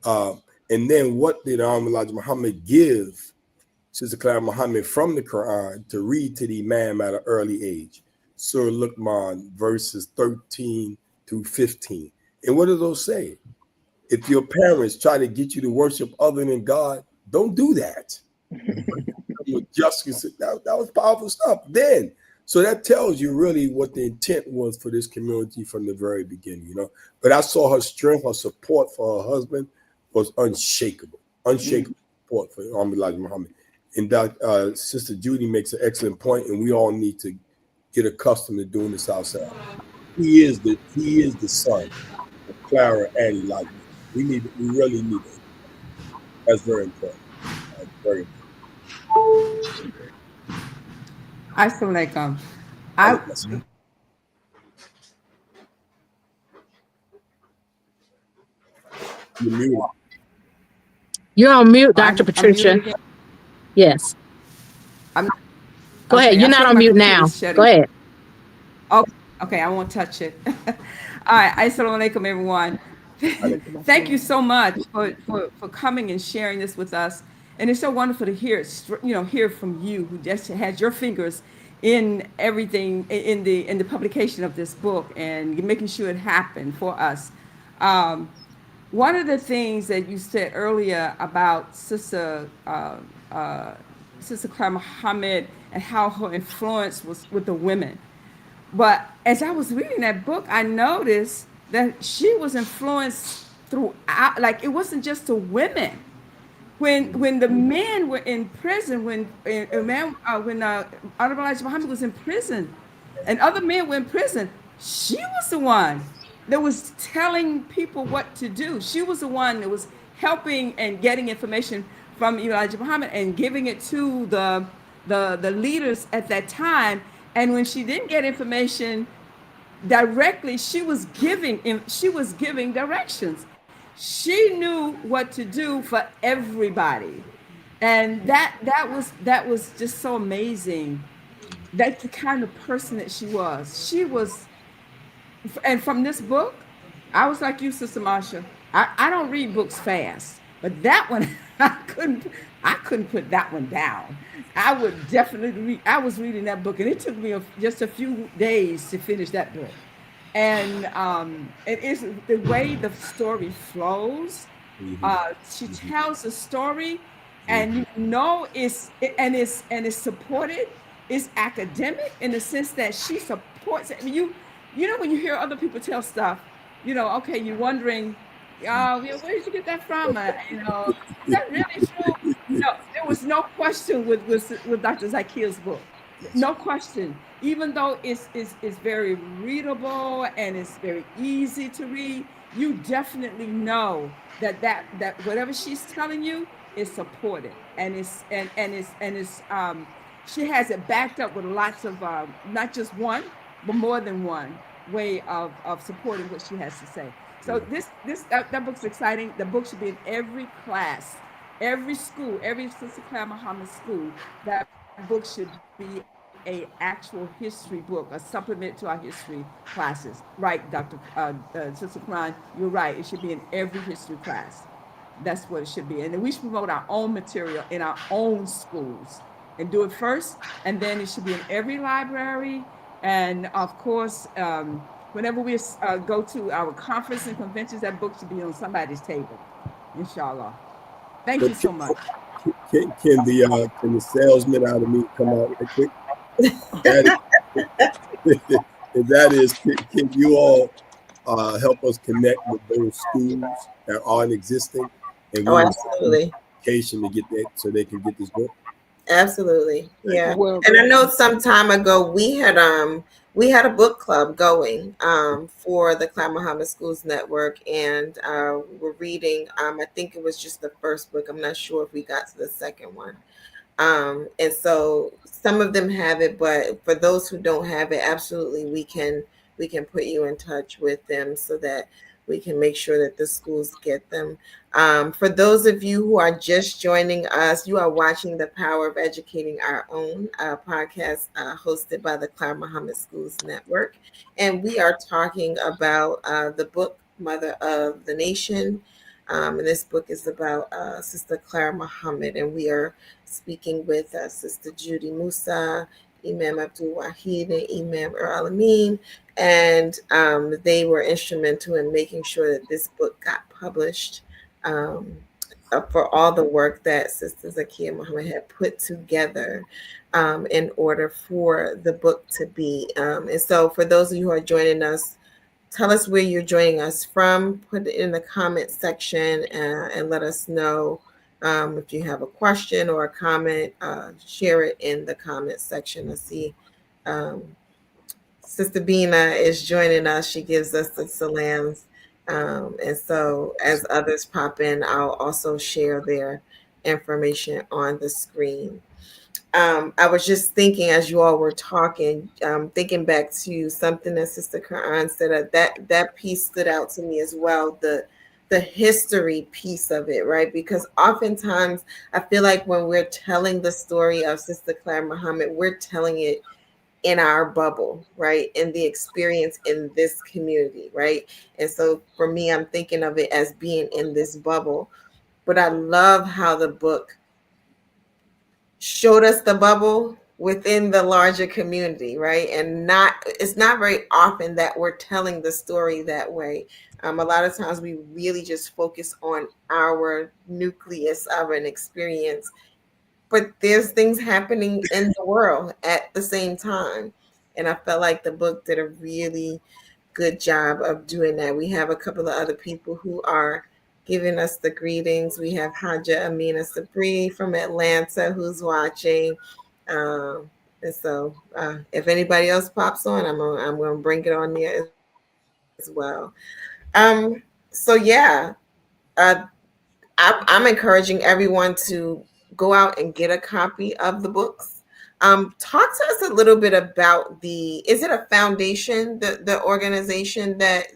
And then what did Elijah Muhammad give Sister Clara Muhammad from the Quran to read to the Imam at an early age? Surah Luqman, verses 13 through 15. And what do those say? If your parents try to get you to worship other than God, don't do that. With justice, that was powerful stuff then. So that tells you really what the intent was for this community from the very beginning, But I saw her strength, her support for her husband was unshakable support for Elijah Muhammad. And Sister Judy makes an excellent point, and we all need to get accustomed to doing this ourselves. He is the son of Clara and Elijah. We really need it. That's very important. Very important. Assalamualaikum. You're muted. You're on mute, Dr. Patricia. Yes. Go ahead. You're not on mute now. Go ahead. Oh, okay. I won't touch it. All right. Assalamualaikum, everyone. Thank you so much for coming and sharing this with us. And it's so wonderful to hear from you, who just has your fingers in everything in the publication of this book and making sure it happened for us. One of the things that you said earlier about Sister Clara Muhammad and how her influence was with the women. But as I was reading that book, I noticed that she was influenced throughout. Like, it wasn't just the women. When the men were in prison, when Honorable Elijah Muhammad was in prison, and other men were in prison, she was the one that was telling people what to do. She was the one that was helping and getting information from Elijah Muhammad and giving it to the leaders at that time. And when she didn't get information directly, she was giving directions. She knew what to do for everybody, and that was just so amazing. That's the kind of person that she was. And from this book, I was like you, Sister Marsha. I don't read books fast, but that one I couldn't put that one down. I would definitely read. I was reading that book, and it took me just a few days to finish that book. And it is the way the story flows. She tells a story, and it's supported. It's academic in the sense that she supports it. I mean, when you hear other people tell stuff, okay, you're wondering, where did you get that from? Is that really true? There was no question with Dr. Zakia's book. No question. Even though it's very readable and it's very easy to read, you definitely know that whatever she's telling you is supported, and she has it backed up with lots of not just one, but more than one way of supporting what she has to say. So that book's exciting. The book should be in every class, every school, every Sister Clara Muhammad school. That book should be a actual history book, a supplement to our history classes. Right, Dr. Sister Kran, you're right. It should be in every history class. That's what it should be. And then we should promote our own material in our own schools and do it first. And then it should be in every library. And of course, whenever we go to our conference and conventions, that book should be on somebody's table, inshallah. Thank you so much. Can the salesman out of me come out right quick? And that is, can you all help us connect with those schools that aren't existing, and Oh, we will send them absolutely. application to get that so they can get this book. Absolutely. Thank Yeah. you. Well, And I know some time ago we had a book club going for the Cloud Muhammad Schools Network, and we're reading I think it was just the first book. I'm not sure if we got to the second one. And so some of them have it, but for those who don't have it, absolutely we can put you in touch with them so that we can make sure that the schools get them. For those of you who are just joining us, you are watching The Power of Educating Our Own podcast hosted by the Cloud Muhammad Schools Network. And we are talking about the book Mother of the Nation. And this book is about Sister Clara Muhammad, and we are speaking with Sister Judy Musa, Imam Abdul Wahid, and Imam Amin. And they were instrumental in making sure that this book got published, um, for all the work that Sister Zakiya Muhammad had put together in order for the book to be. And so, for those of you who are joining us, tell us where you're joining us from. Put it in the comment section and let us know if you have a question or a comment. Share it in the comment section. I see um, Sister Bina is joining us. She gives us the salams. And so as others pop in, I'll also share their information on the screen. I was just thinking as you all were talking, thinking back to something that Sister Quran said, that piece stood out to me as well. The history piece of it, right? Because oftentimes I feel like when we're telling the story of Sister Claire Muhammad, we're telling it in our bubble, right? In the experience in this community, right? And so for me, I'm thinking of it as being in this bubble. But I love how the book showed us the bubble within the larger community, right? And not it's not very often that we're telling the story that way. A lot of times we really just focus on our nucleus of an experience, but there's things happening in the world at the same time. And I felt like the book did a really good job of doing that. We have a couple of other people who are giving us the greetings. We have Haja Amina Sabri from Atlanta who's watching. And so if anybody else pops on, I'm gonna bring it on there as well. So yeah, uh, I'm encouraging everyone to go out and get a copy of the books. Talk to us a little bit about is it a foundation, the organization that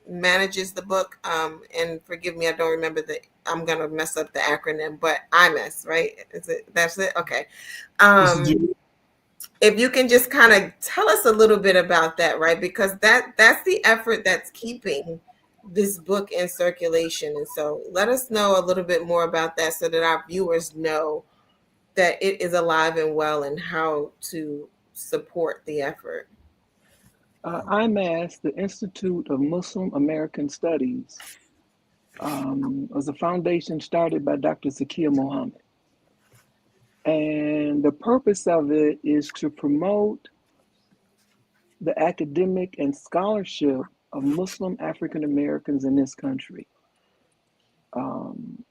manages the book? And forgive me, I don't remember I'm gonna mess up the acronym, but IMS, right? That's it? Okay. This is Um, Judy. if you can just kind of tell us a little bit about that, right? Because that's the effort that's keeping this book in circulation. And so let us know a little bit more about that so that our viewers know that it is alive and well and how to support the effort. IMAS, the Institute of Muslim American Studies, was a foundation started by Dr. Zakiya Mohammed. And the purpose of it is to promote the academic and scholarship of Muslim African Americans in this country.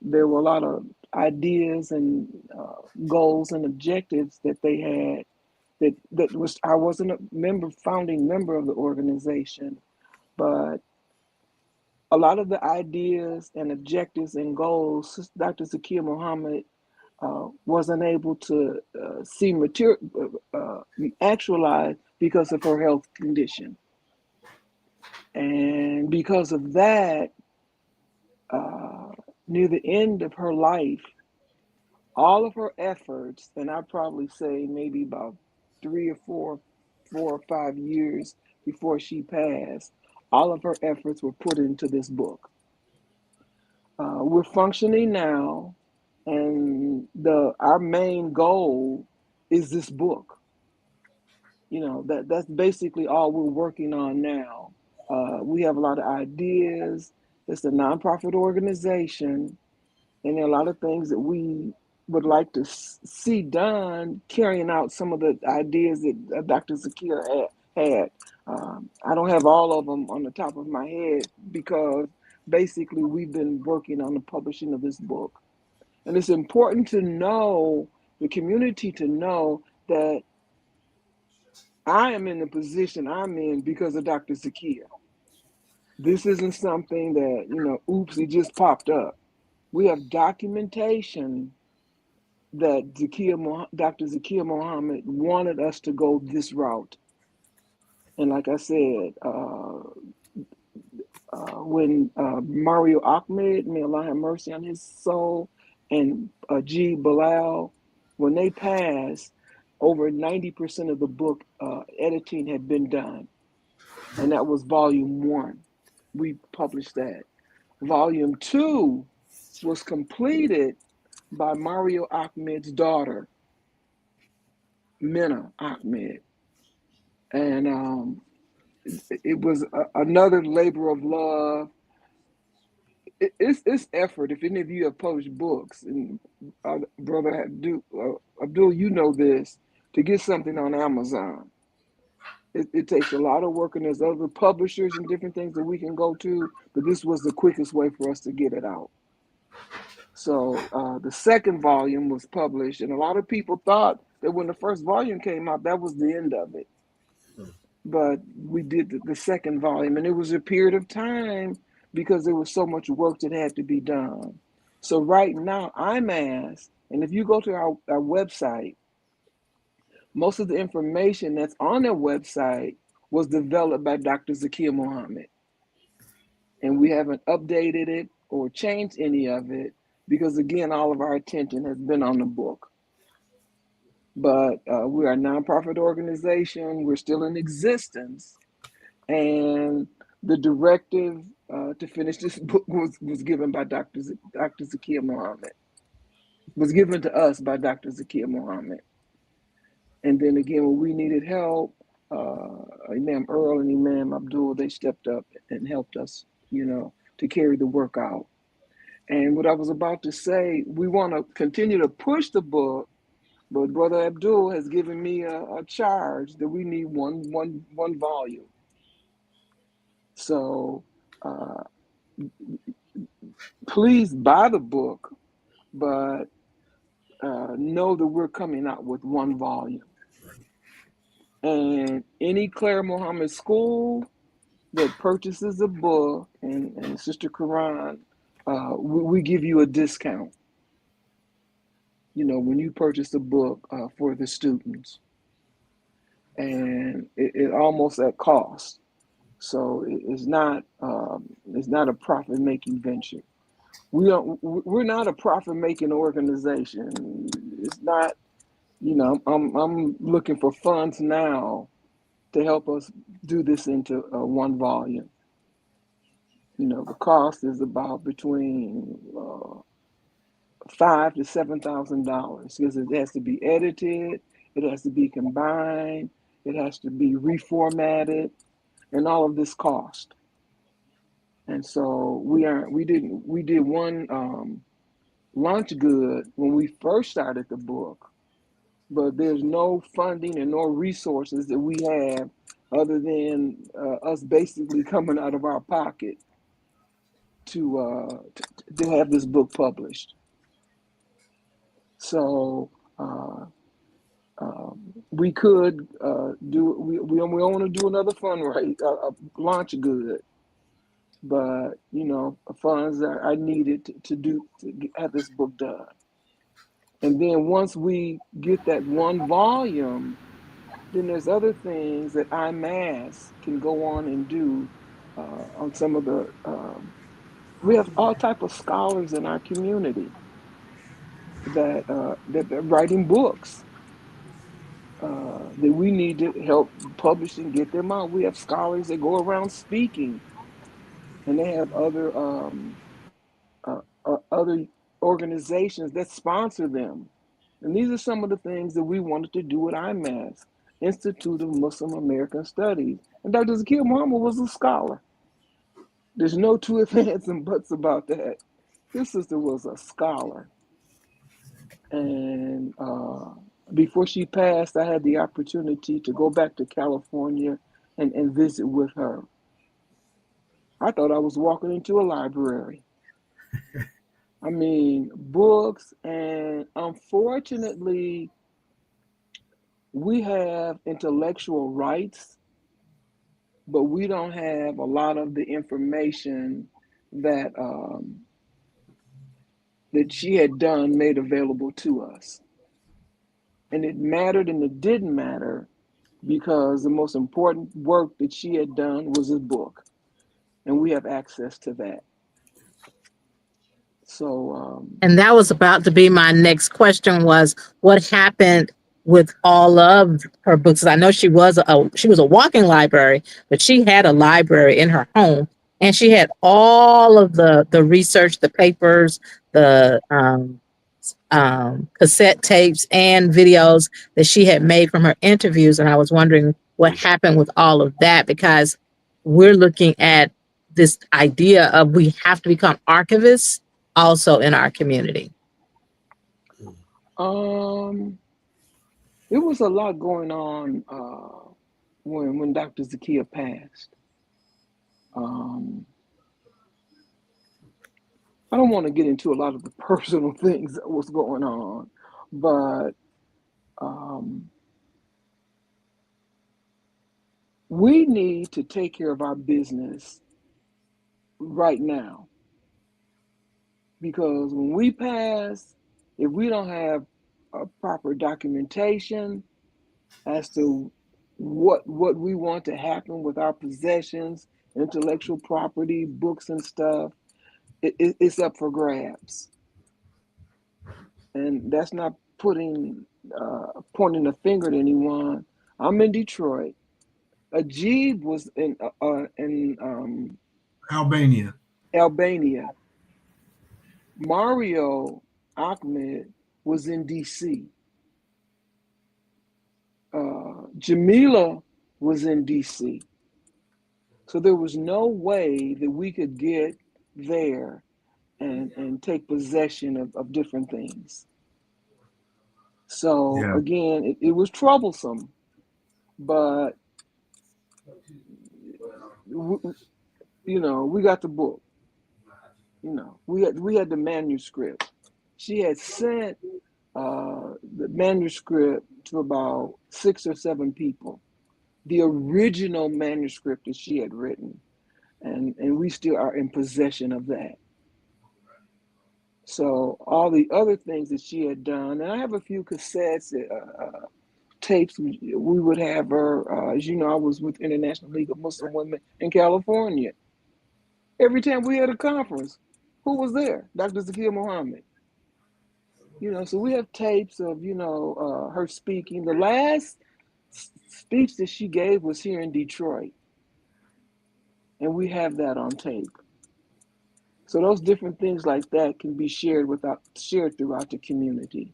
There were a lot of ideas and goals and objectives that they had. That was I wasn't a founding member of the organization, but a lot of the ideas and objectives and goals Dr. Zakiya Muhammad wasn't able to see actualize because of her health condition. And because of that, uh, near the end of her life, all of her efforts, and I'd probably say maybe about 4 or 5 years before she passed, all of her efforts were put into this book. We're functioning now, and our main goal is this book. That's basically all we're working on now. We have a lot of ideas. It's a nonprofit organization, and there are a lot of things that we would like to see done carrying out some of the ideas that Dr. Zakia had. I don't have all of them on the top of my head because basically we've been working on the publishing of this book. And it's important to know, the community to know that I am in the position I'm in because of Dr. Zakia. This isn't something that, oops, it just popped up. We have documentation that Dr. Zakia Muhammad wanted us to go this route. And like I said, when Mario Ahmed, may Allah have mercy on his soul, and G. Bilal, when they passed, over 90% of the book editing had been done. And that was volume 1. We published that. Volume 2 was completed by Mario Ahmed's daughter, Minna Ahmed. And it was another labor of love. It's effort. If any of you have published books, and Brother Abdul, you know this, to get something on Amazon. It takes a lot of work, and there's other publishers and different things that we can go to, but this was the quickest way for us to get it out. So the second volume was published, and a lot of people thought that when the first volume came out, that was the end of it. But we did the second volume, and it was a period of time because there was so much work that had to be done. So right now, I'm asked, and if you go to our website, most of the information that's on their website was developed by Dr. Zakia Muhammad. And we haven't updated it or changed any of it because, again, all of our attention has been on the book. But we are a nonprofit organization. We're still in existence. And the directive to finish this book was given by Dr. Zakia Muhammad, was given to us by Dr. Zakia Muhammad. And then again, when we needed help, Imam Earl and Imam Abdul, they stepped up and helped us, to carry the work out. And what I was about to say, we want to continue to push the book, but Brother Abdul has given me a charge that we need one volume. So please buy the book, but know that we're coming out with one volume. And any Claire Muhammad school that purchases a book, and Sister Quran, we give you a discount, when you purchase a book for the students. And it almost at cost. So it's not a profit-making venture. We're not a profit-making organization. It's not, I'm looking for funds now to help us do this into one volume. The cost is about between $5,000 to $7,000 because it has to be edited, it has to be combined, it has to be reformatted, and all of this cost. And so we did one launch good when we first started the book, but there's no funding and no resources that we have other than us basically coming out of our pocket to have this book published. So we could we want to do another fundraise, launch good, but funds are needed to have this book done. And then once we get that one volume, then there's other things that IMAS can go on and do on some of the. We have all type of scholars in our community that are writing books that we need to help publish and get them out. We have scholars that go around speaking, and they have other organizations that sponsor them. And these are some of the things that we wanted to do at IMAS, Institute of Muslim American Studies. And Dr. Zakia Muhammad was a scholar. There's no two ifs, ands, and buts about that. This sister was a scholar. And before she passed, I had the opportunity to go back to California and visit with her. I thought I was walking into a library. I mean, books, and unfortunately, we have intellectual rights, but we don't have a lot of the information that that she had done made available to us. And it mattered and it didn't matter because the most important work that she had done was this book, and we have access to that. So, And that was about to be my next question was what happened with all of her books. I know she was a walking library, but she had a library in her home and she had all of the research, the papers, the cassette tapes and videos that she had made from her interviews. And I was wondering what happened with all of that because we're looking at this idea of we have to become archivists also in our community. um, it was a lot going on when Dr. Zakia passed. Um, I don't want to get into a lot of the personal things that was going on, but um, we need to take care of our business right now because when we pass, if we don't have a proper documentation as to what we want to happen with our possessions, intellectual property, books and stuff, it's up for grabs. And that's not putting pointing a finger at anyone. I'm in Detroit. Ajib was in Albania. Albania. Mario Ahmed was in DC. Jamila was in DC. So there was no way that we could get there and take possession of different things. So Yeah. again, it was troublesome, but we got the book. We had the manuscript. She had sent the manuscript to about 6 or 7 people. The original manuscript that she had written, and we still are in possession of that. So all the other things that she had done, and I have a few cassettes, tapes. We would have her, as you know, I was with International League of Muslim Women in California. Every time we had a conference, who was there? Dr. Zakia Muhammad. So we have tapes of her speaking. The last speech that she gave was here in Detroit, and we have that on tape. So those different things like that can be shared throughout the community.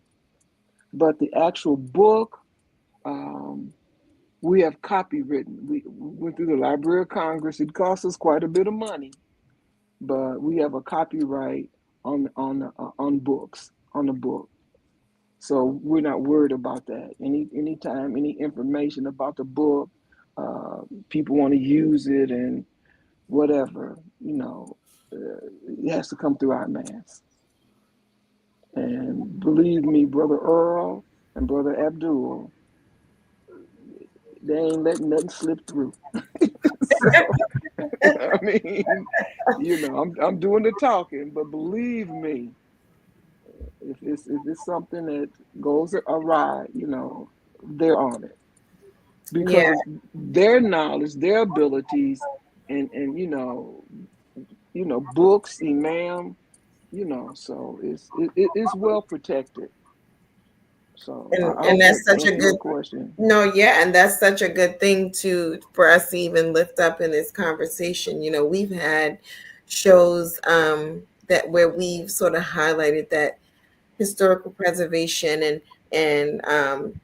But the actual book, um, we have copywritten. We went through the Library of Congress. It cost us quite a bit of money, but we have a copyright on books on the book. So we're not worried about that. Anytime any information about the book, people want to use it and whatever, it has to come through our mass. And believe me, Brother Earl and Brother Abdul, they ain't letting nothing slip through. So, I mean, I'm doing the talking, but believe me, if it's something that goes awry, they're on it because Yeah. of their knowledge, their abilities, and books, imam, so it's well protected. So I And hope that that's such a answered good your question. no, yeah, and that's such a good thing to for us to even lift up in this conversation. We've had shows that where we've sort of highlighted that historical preservation and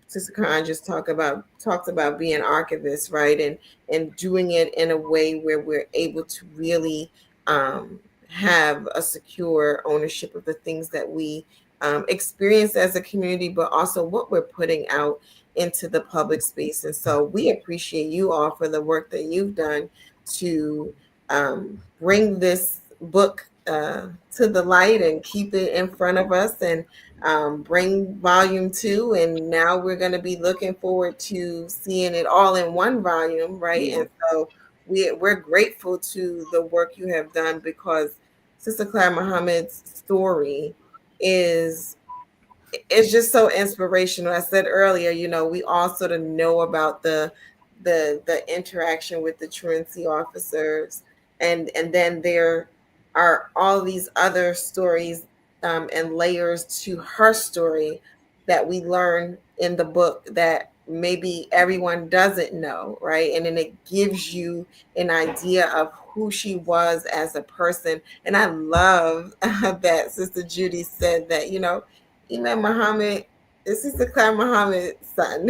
Sister Khan just talked about being archivists, right? And doing it in a way where we're able to really have a secure ownership of the things that we experience as a community, but also what we're putting out into the public space. And so we appreciate you all for the work that you've done to bring this book to the light and keep it in front of us, and bring volume 2. And now we're going to be looking forward to seeing it all in one volume, right? Yeah. And so we're grateful to the work you have done, because Sister Claire Muhammad's story is it's just so inspirational. I said earlier, we all sort of know about the interaction with the truancy officers, and then there are all these other stories, and layers to her story that we learn in the book that maybe everyone doesn't know, right? And then it gives you an idea of who she was as a person. And I love that Sister Judy said that, Imam Muhammad, this is the Claire Muhammad's son,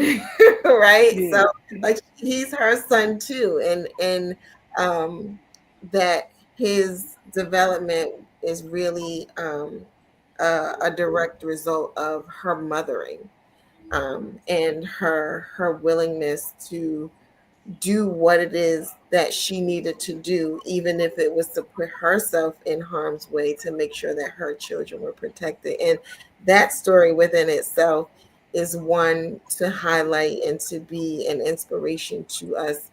right? Yeah. So like he's her son too, and that his development is really a direct result of her mothering, and her willingness to do what it is that she needed to do, even if it was to put herself in harm's way to make sure that her children were protected. And that story within itself is one to highlight and to be an inspiration to us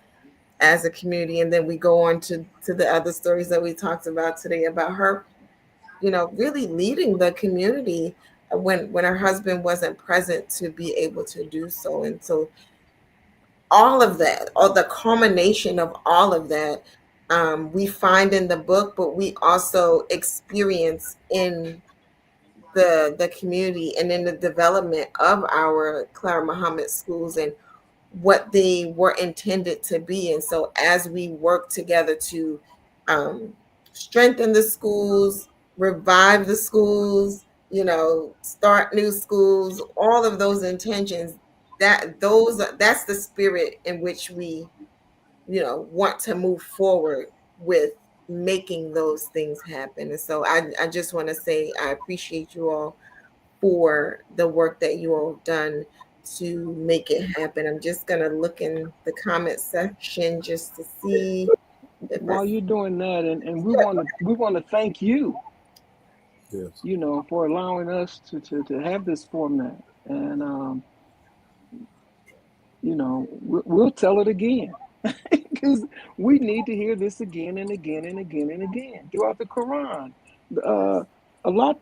as a community. And then we go on to the other stories that we talked about today about her, really leading the community when her husband wasn't present to be able to do so. And so all of that, or the culmination of all of that, we find in the book, but we also experience in the community and in the development of our Clara Muhammad schools and what they were intended to be. And so as we work together to um, strengthen the schools, revive the schools, start new schools, all of those intentions, that's the spirit in which we, want to move forward with making those things happen. And so I just want to say I appreciate you all for the work that you all have done to make it happen. I'm just gonna look in the comment section just to see if I While you're doing that, and we want to thank you, Yes. for allowing us to have this format. And we'll tell it again because we need to hear this again and again and again and again throughout the Quran. A lot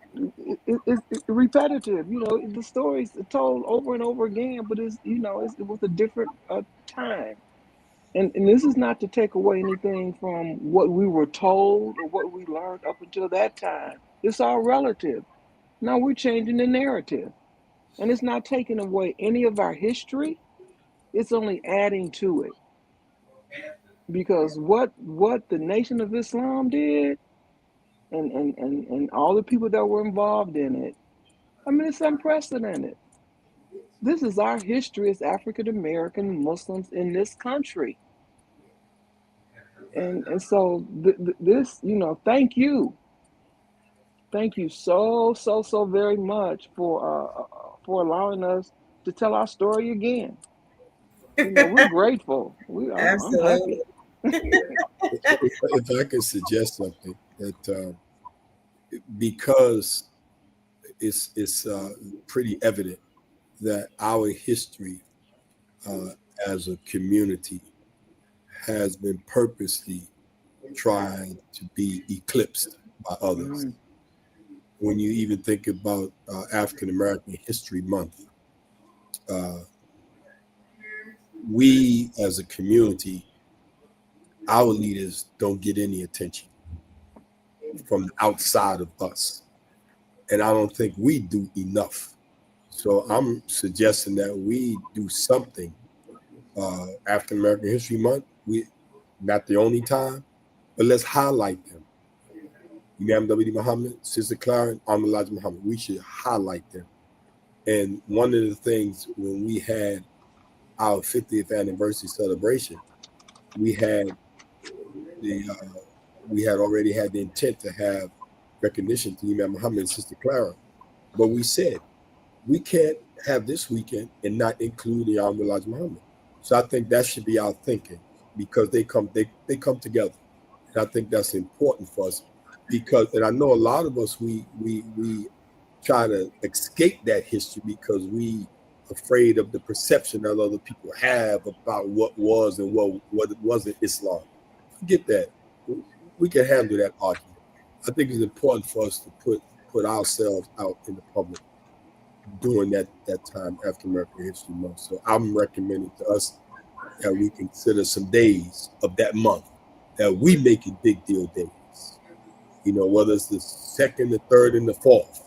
it's repetitive. The stories are told over and over again, but it was a different time. And this is not to take away anything from what we were told or what we learned up until that time. It's all relative. Now we're changing the narrative, and it's not taking away any of our history. It's only adding to it, because what the Nation of Islam did, and all the people that were involved in it, I mean, it's unprecedented. This is our history as African American Muslims in this country. And so this, thank you so very much for allowing us to tell our story again. We're grateful. I'm absolutely. happy. If I could suggest something that because it's pretty evident that our history as a community has been purposely trying to be eclipsed by others. Mhm. When you even think about African American History Month, uh, we as a community, our leaders don't get any attention from the outside of us. And I don't think we do enough. So I'm suggesting that we do something. African American History Month, we not the only time, but let's highlight them. Imam W. Muhammad, Sister Clara, and Elijah Muhammad. We should highlight them. And one of the things when we had our 50th anniversary celebration, we had we had already had the intent to have recognition to Imam Muhammad and Sister Clara. But we said we can't have this weekend and not include the Honorable Elijah Muhammad. So I think that should be our thinking because they come together. And I think that's important for us because and I know a lot of us we try to escape that history because we afraid of the perception that other people have about what was and what it wasn't Islam. Forget that. We can handle that argument. I think it's important for us to put ourselves out in the public during that time African American History Month. So I'm recommending to us that we consider some days of that month that we make it big deal days. You know, whether it's the second, the third, and the fourth.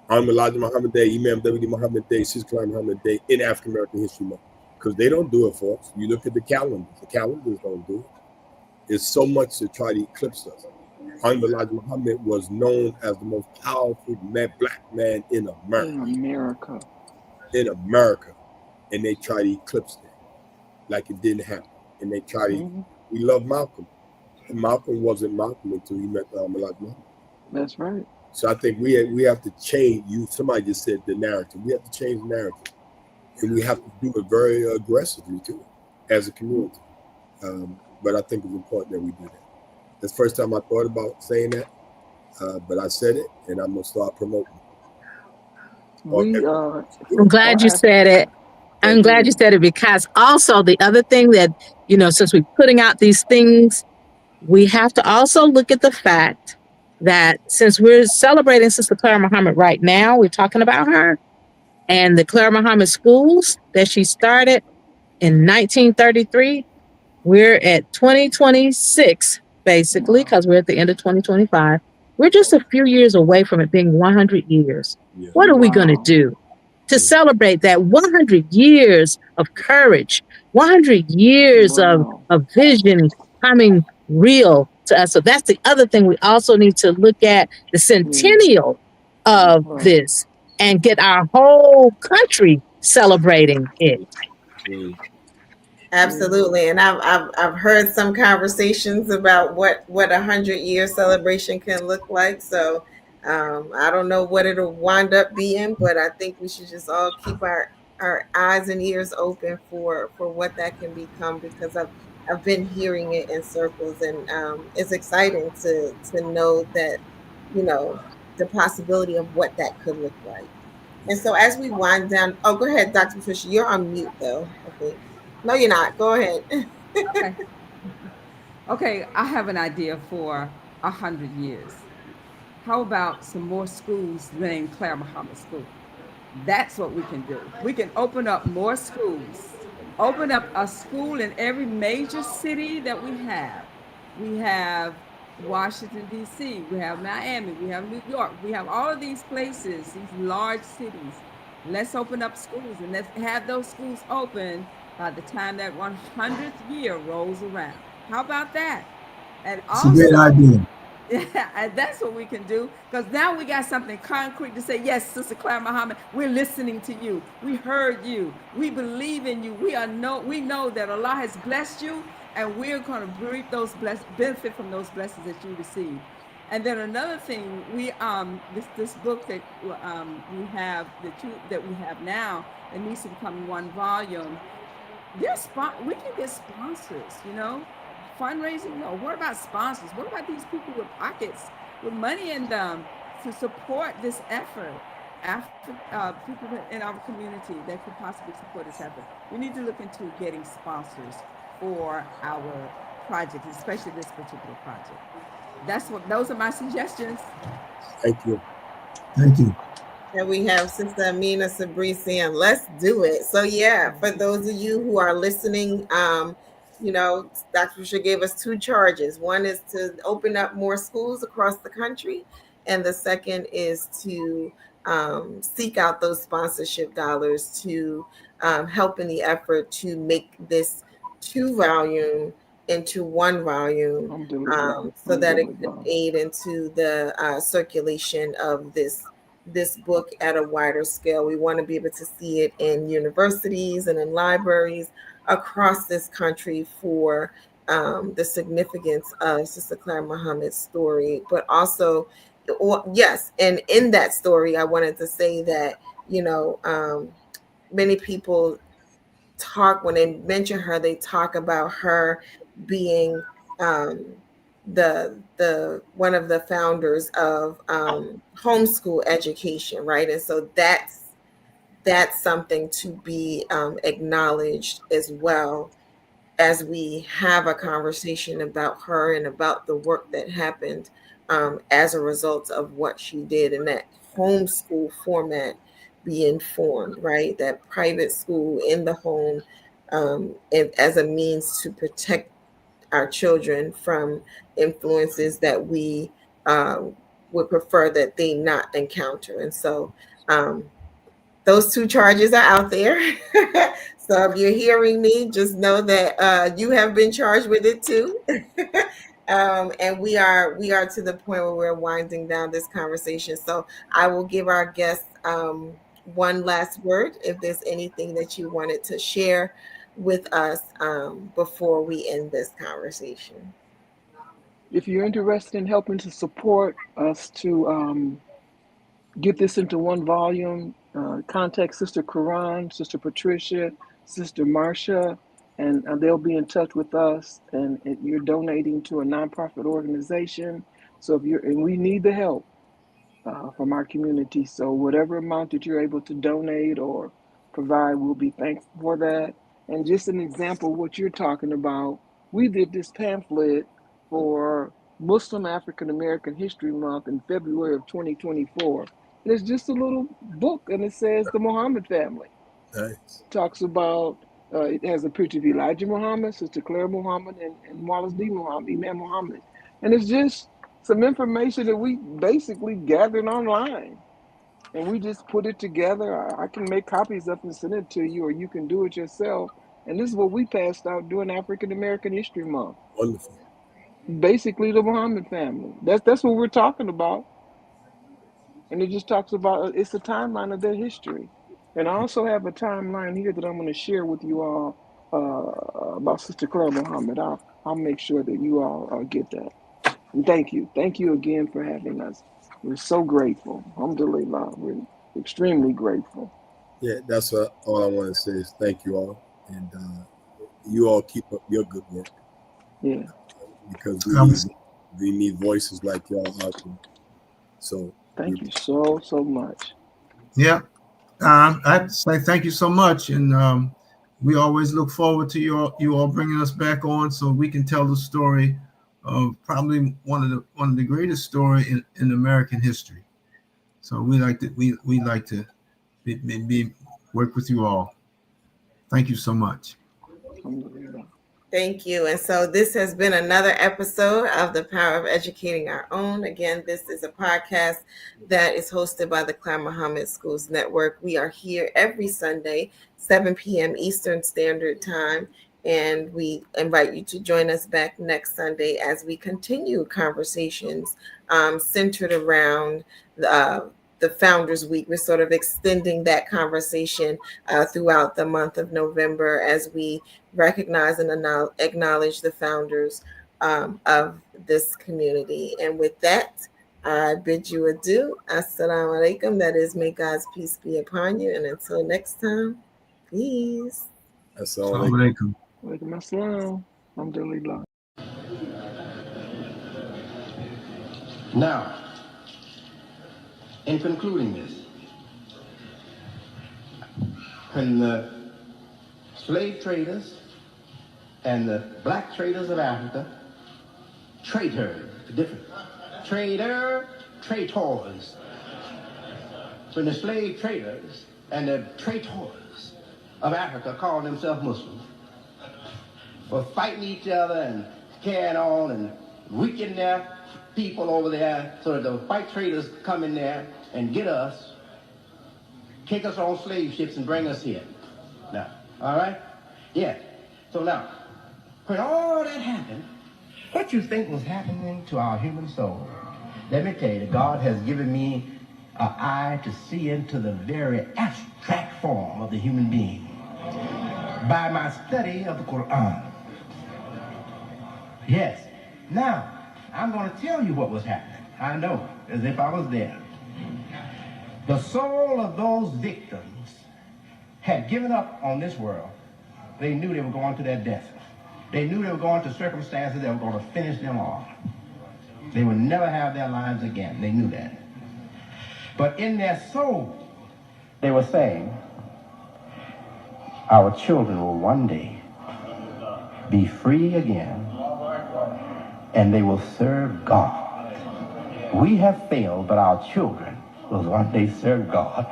I'm Elijah Muhammad Day, Imam W.D. Muhammad Day, Sister Muhammad Day in African American History Month. Because they don't do it for us. You look at the calendars don't do it. There's so much to try to eclipse us. Elijah Muhammad was known as the most powerful black man in America. In America. In America. And they try to eclipse that like it didn't happen. And they try to, we love Malcolm. And Malcolm wasn't Malcolm until he met Elijah Muhammad. That's right. So I think we have to change, somebody just said the narrative. We have to change the narrative. And we have to do it very aggressively too, as a community. But I think it's important that we do that. That's the first time I thought about saying that, but I said it, and I'm gonna start promoting it. I'm glad you said it. I'm glad you said it because also the other thing that, since we're putting out these things, we have to also look at the fact that since we're celebrating Sister Clara Muhammad right now, we're talking about her and the Clara Muhammad schools that she started in 1933. We're at 2026, basically, because we're at the end of 2025. We're just a few years away from it being 100 years. Yeah. What are we going to do to celebrate that 100 years of courage, 100 years of vision coming real to us? So that's the other thing. We also need to look at the centennial of this and get our whole country celebrating it. Absolutely, and I've heard some conversations about what 100-year celebration can look like. So I don't know what it'll wind up being, but I think we should just all keep our eyes and ears open for what that can become because I've been hearing it in circles, and it's exciting to know that the possibility of what that could look like. And so as we wind down, go ahead, Dr. Patricia. You're on mute though, I think. No, you're not. Go ahead. Okay. Okay, I have an idea for 100 years. How about some more schools named Clara Muhammad School? That's what we can do. We can open up more schools. Open up a school in every major city that we have. We have Washington, D.C., we have Miami, we have New York, we have all of these places, these large cities. Let's open up schools and let's have those schools open by the time that 100th year rolls around. How about that? And it's a great idea. Yeah, and that's what we can do because now we got something concrete to say. Yes, Sister Clara Muhammad, we're listening to you. We heard you. We believe in you. We know that Allah has blessed you, and we're going to reap those benefit from those blessings that you receive. And then another thing, we this book that we have that we have now that needs to become one volume. We can get sponsors, fundraising. What about sponsors? What about these people with pockets, with money in them to support this effort? People in our community that could possibly support this effort. We need to look into getting sponsors for our project, especially this particular project. Those are my suggestions. Thank you. Thank you. And we have Sister Amina Sabri saying, let's do it. So yeah, for those of you who are listening, Dr. Patricia gave us two charges. One is to open up more schools across the country. And the second is to seek out those sponsorship dollars to help in the effort to make this 2-volume into 1 volume so that it could aid into the circulation of this book at a wider scale. We want to be able to see it in universities and in libraries across this country for the significance of Sister Clara Muhammad's story, but also yes, and in that story, I wanted to say that, many people talk, when they mention her, they talk about her being um, the one of the founders of homeschool education, right? And so that's something to be acknowledged as well, as we have a conversation about her and about the work that happened as a result of what she did in that homeschool format being formed, right? That private school in the home, and as a means to protect our children from influences that we uh, would prefer that they not encounter. And so, those two charges are out there. So if you're hearing me, just know that you have been charged with it too. And we are to the point where we're winding down this conversation. So I will give our guests one last word, if there's anything that you wanted to share with us before we end this conversation. If you're interested in helping to support us to get this into one volume, contact Sister Karan, Sister Patricia, Sister Marcia, and they'll be in touch with us. And you're donating to a nonprofit organization. So and we need the help from our community. So whatever amount that you're able to donate or provide, we'll be thankful for that. And just an example of what you're talking about, we did this pamphlet for Muslim African American History Month in February of 2024. And it's just a little book, and it says the Muhammad family. Nice. Talks about, it has a picture of Elijah Muhammad, Sister Claire Muhammad, and Wallace D. Muhammad, Imam Muhammad. And it's just some information that we basically gathered online. And we just put it together. I can make copies of it and send it to you, or you can do it yourself. And this is what we passed out during African American History Month. Wonderful. Basically, the Muhammad family. That's what we're talking about. And it just talks about, it's a timeline of their history. And I also have a timeline here that I'm going to share with you all about Sister Claire Muhammad. I'll make sure that you all get that. And thank you again for having us. We're so grateful. Alhamdulillah, we're extremely grateful. Yeah, that's all I want to say is thank you all, and you all keep up your good work. Yeah, because we need voices like y'all out there. So thank you so much. Yeah, I'd say thank you so much, and we always look forward to you all bringing us back on so we can tell the story of probably one of the greatest story in American history. So we like to be work with you all. Thank you so much. Alhamdulillah. Thank you. And so this has been another episode of The Power of Educating Our Own. Again, this is a podcast that is hosted by the Clan Muhammad Schools Network. We are here every Sunday, 7 p.m. Eastern Standard Time. And we invite you to join us back next Sunday as we continue conversations centered around the Founders Week. We're sort of extending that conversation throughout the month of November as we recognize and acknowledge the founders of this community. And with that, I bid you adieu. Assalamu alaikum. That is, may God's peace be upon you. And until next time, peace. Assalamu alaikum. Walaikum assalam. Alhamdulillah. Now, in concluding this, when the slave traders and the black traders of Africa, traitors, different, traitors, when the slave traders and the traitors of Africa called themselves Muslims, were fighting each other and carrying on and weakening their people over there so that the white traders come in there and get us, take us on slave ships and bring us here. Now, all right? Yeah. So now, when all that happened, what you think was happening to our human soul? Let me tell you, God has given me an eye to see into the very abstract form of the human being by my study of the Quran. Yes. Now, I'm going to tell you what was happening. I know. as if I was there. The soul of those victims had given up on this world. They knew they were going to their death. They knew they were going to circumstances that were going to finish them off. They would never have their lives again. They knew that. But in their soul, they were saying, our children will one day be free again, and they will serve God. We have failed, but our children will one day serve God.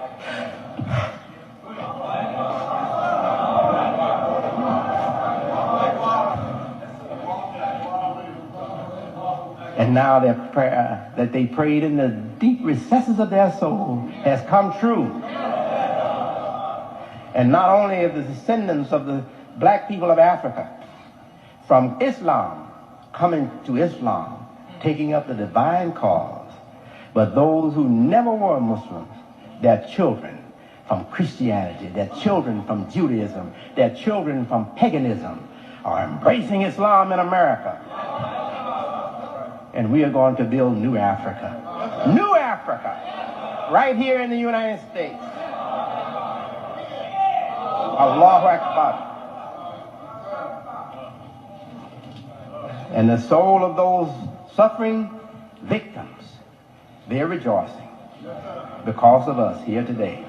And now their prayer that they prayed in the deep recesses of their soul has come true. And not only are the descendants of the black people of Africa from Islam coming to Islam, taking up the divine cause, but those who never were Muslims, their children from Christianity, their children from Judaism, their children from paganism are embracing Islam in America. And we are going to build new Africa. New Africa, right here in the United States. Allahu Akbar. And the soul of those suffering victims, they're rejoicing because of us here today.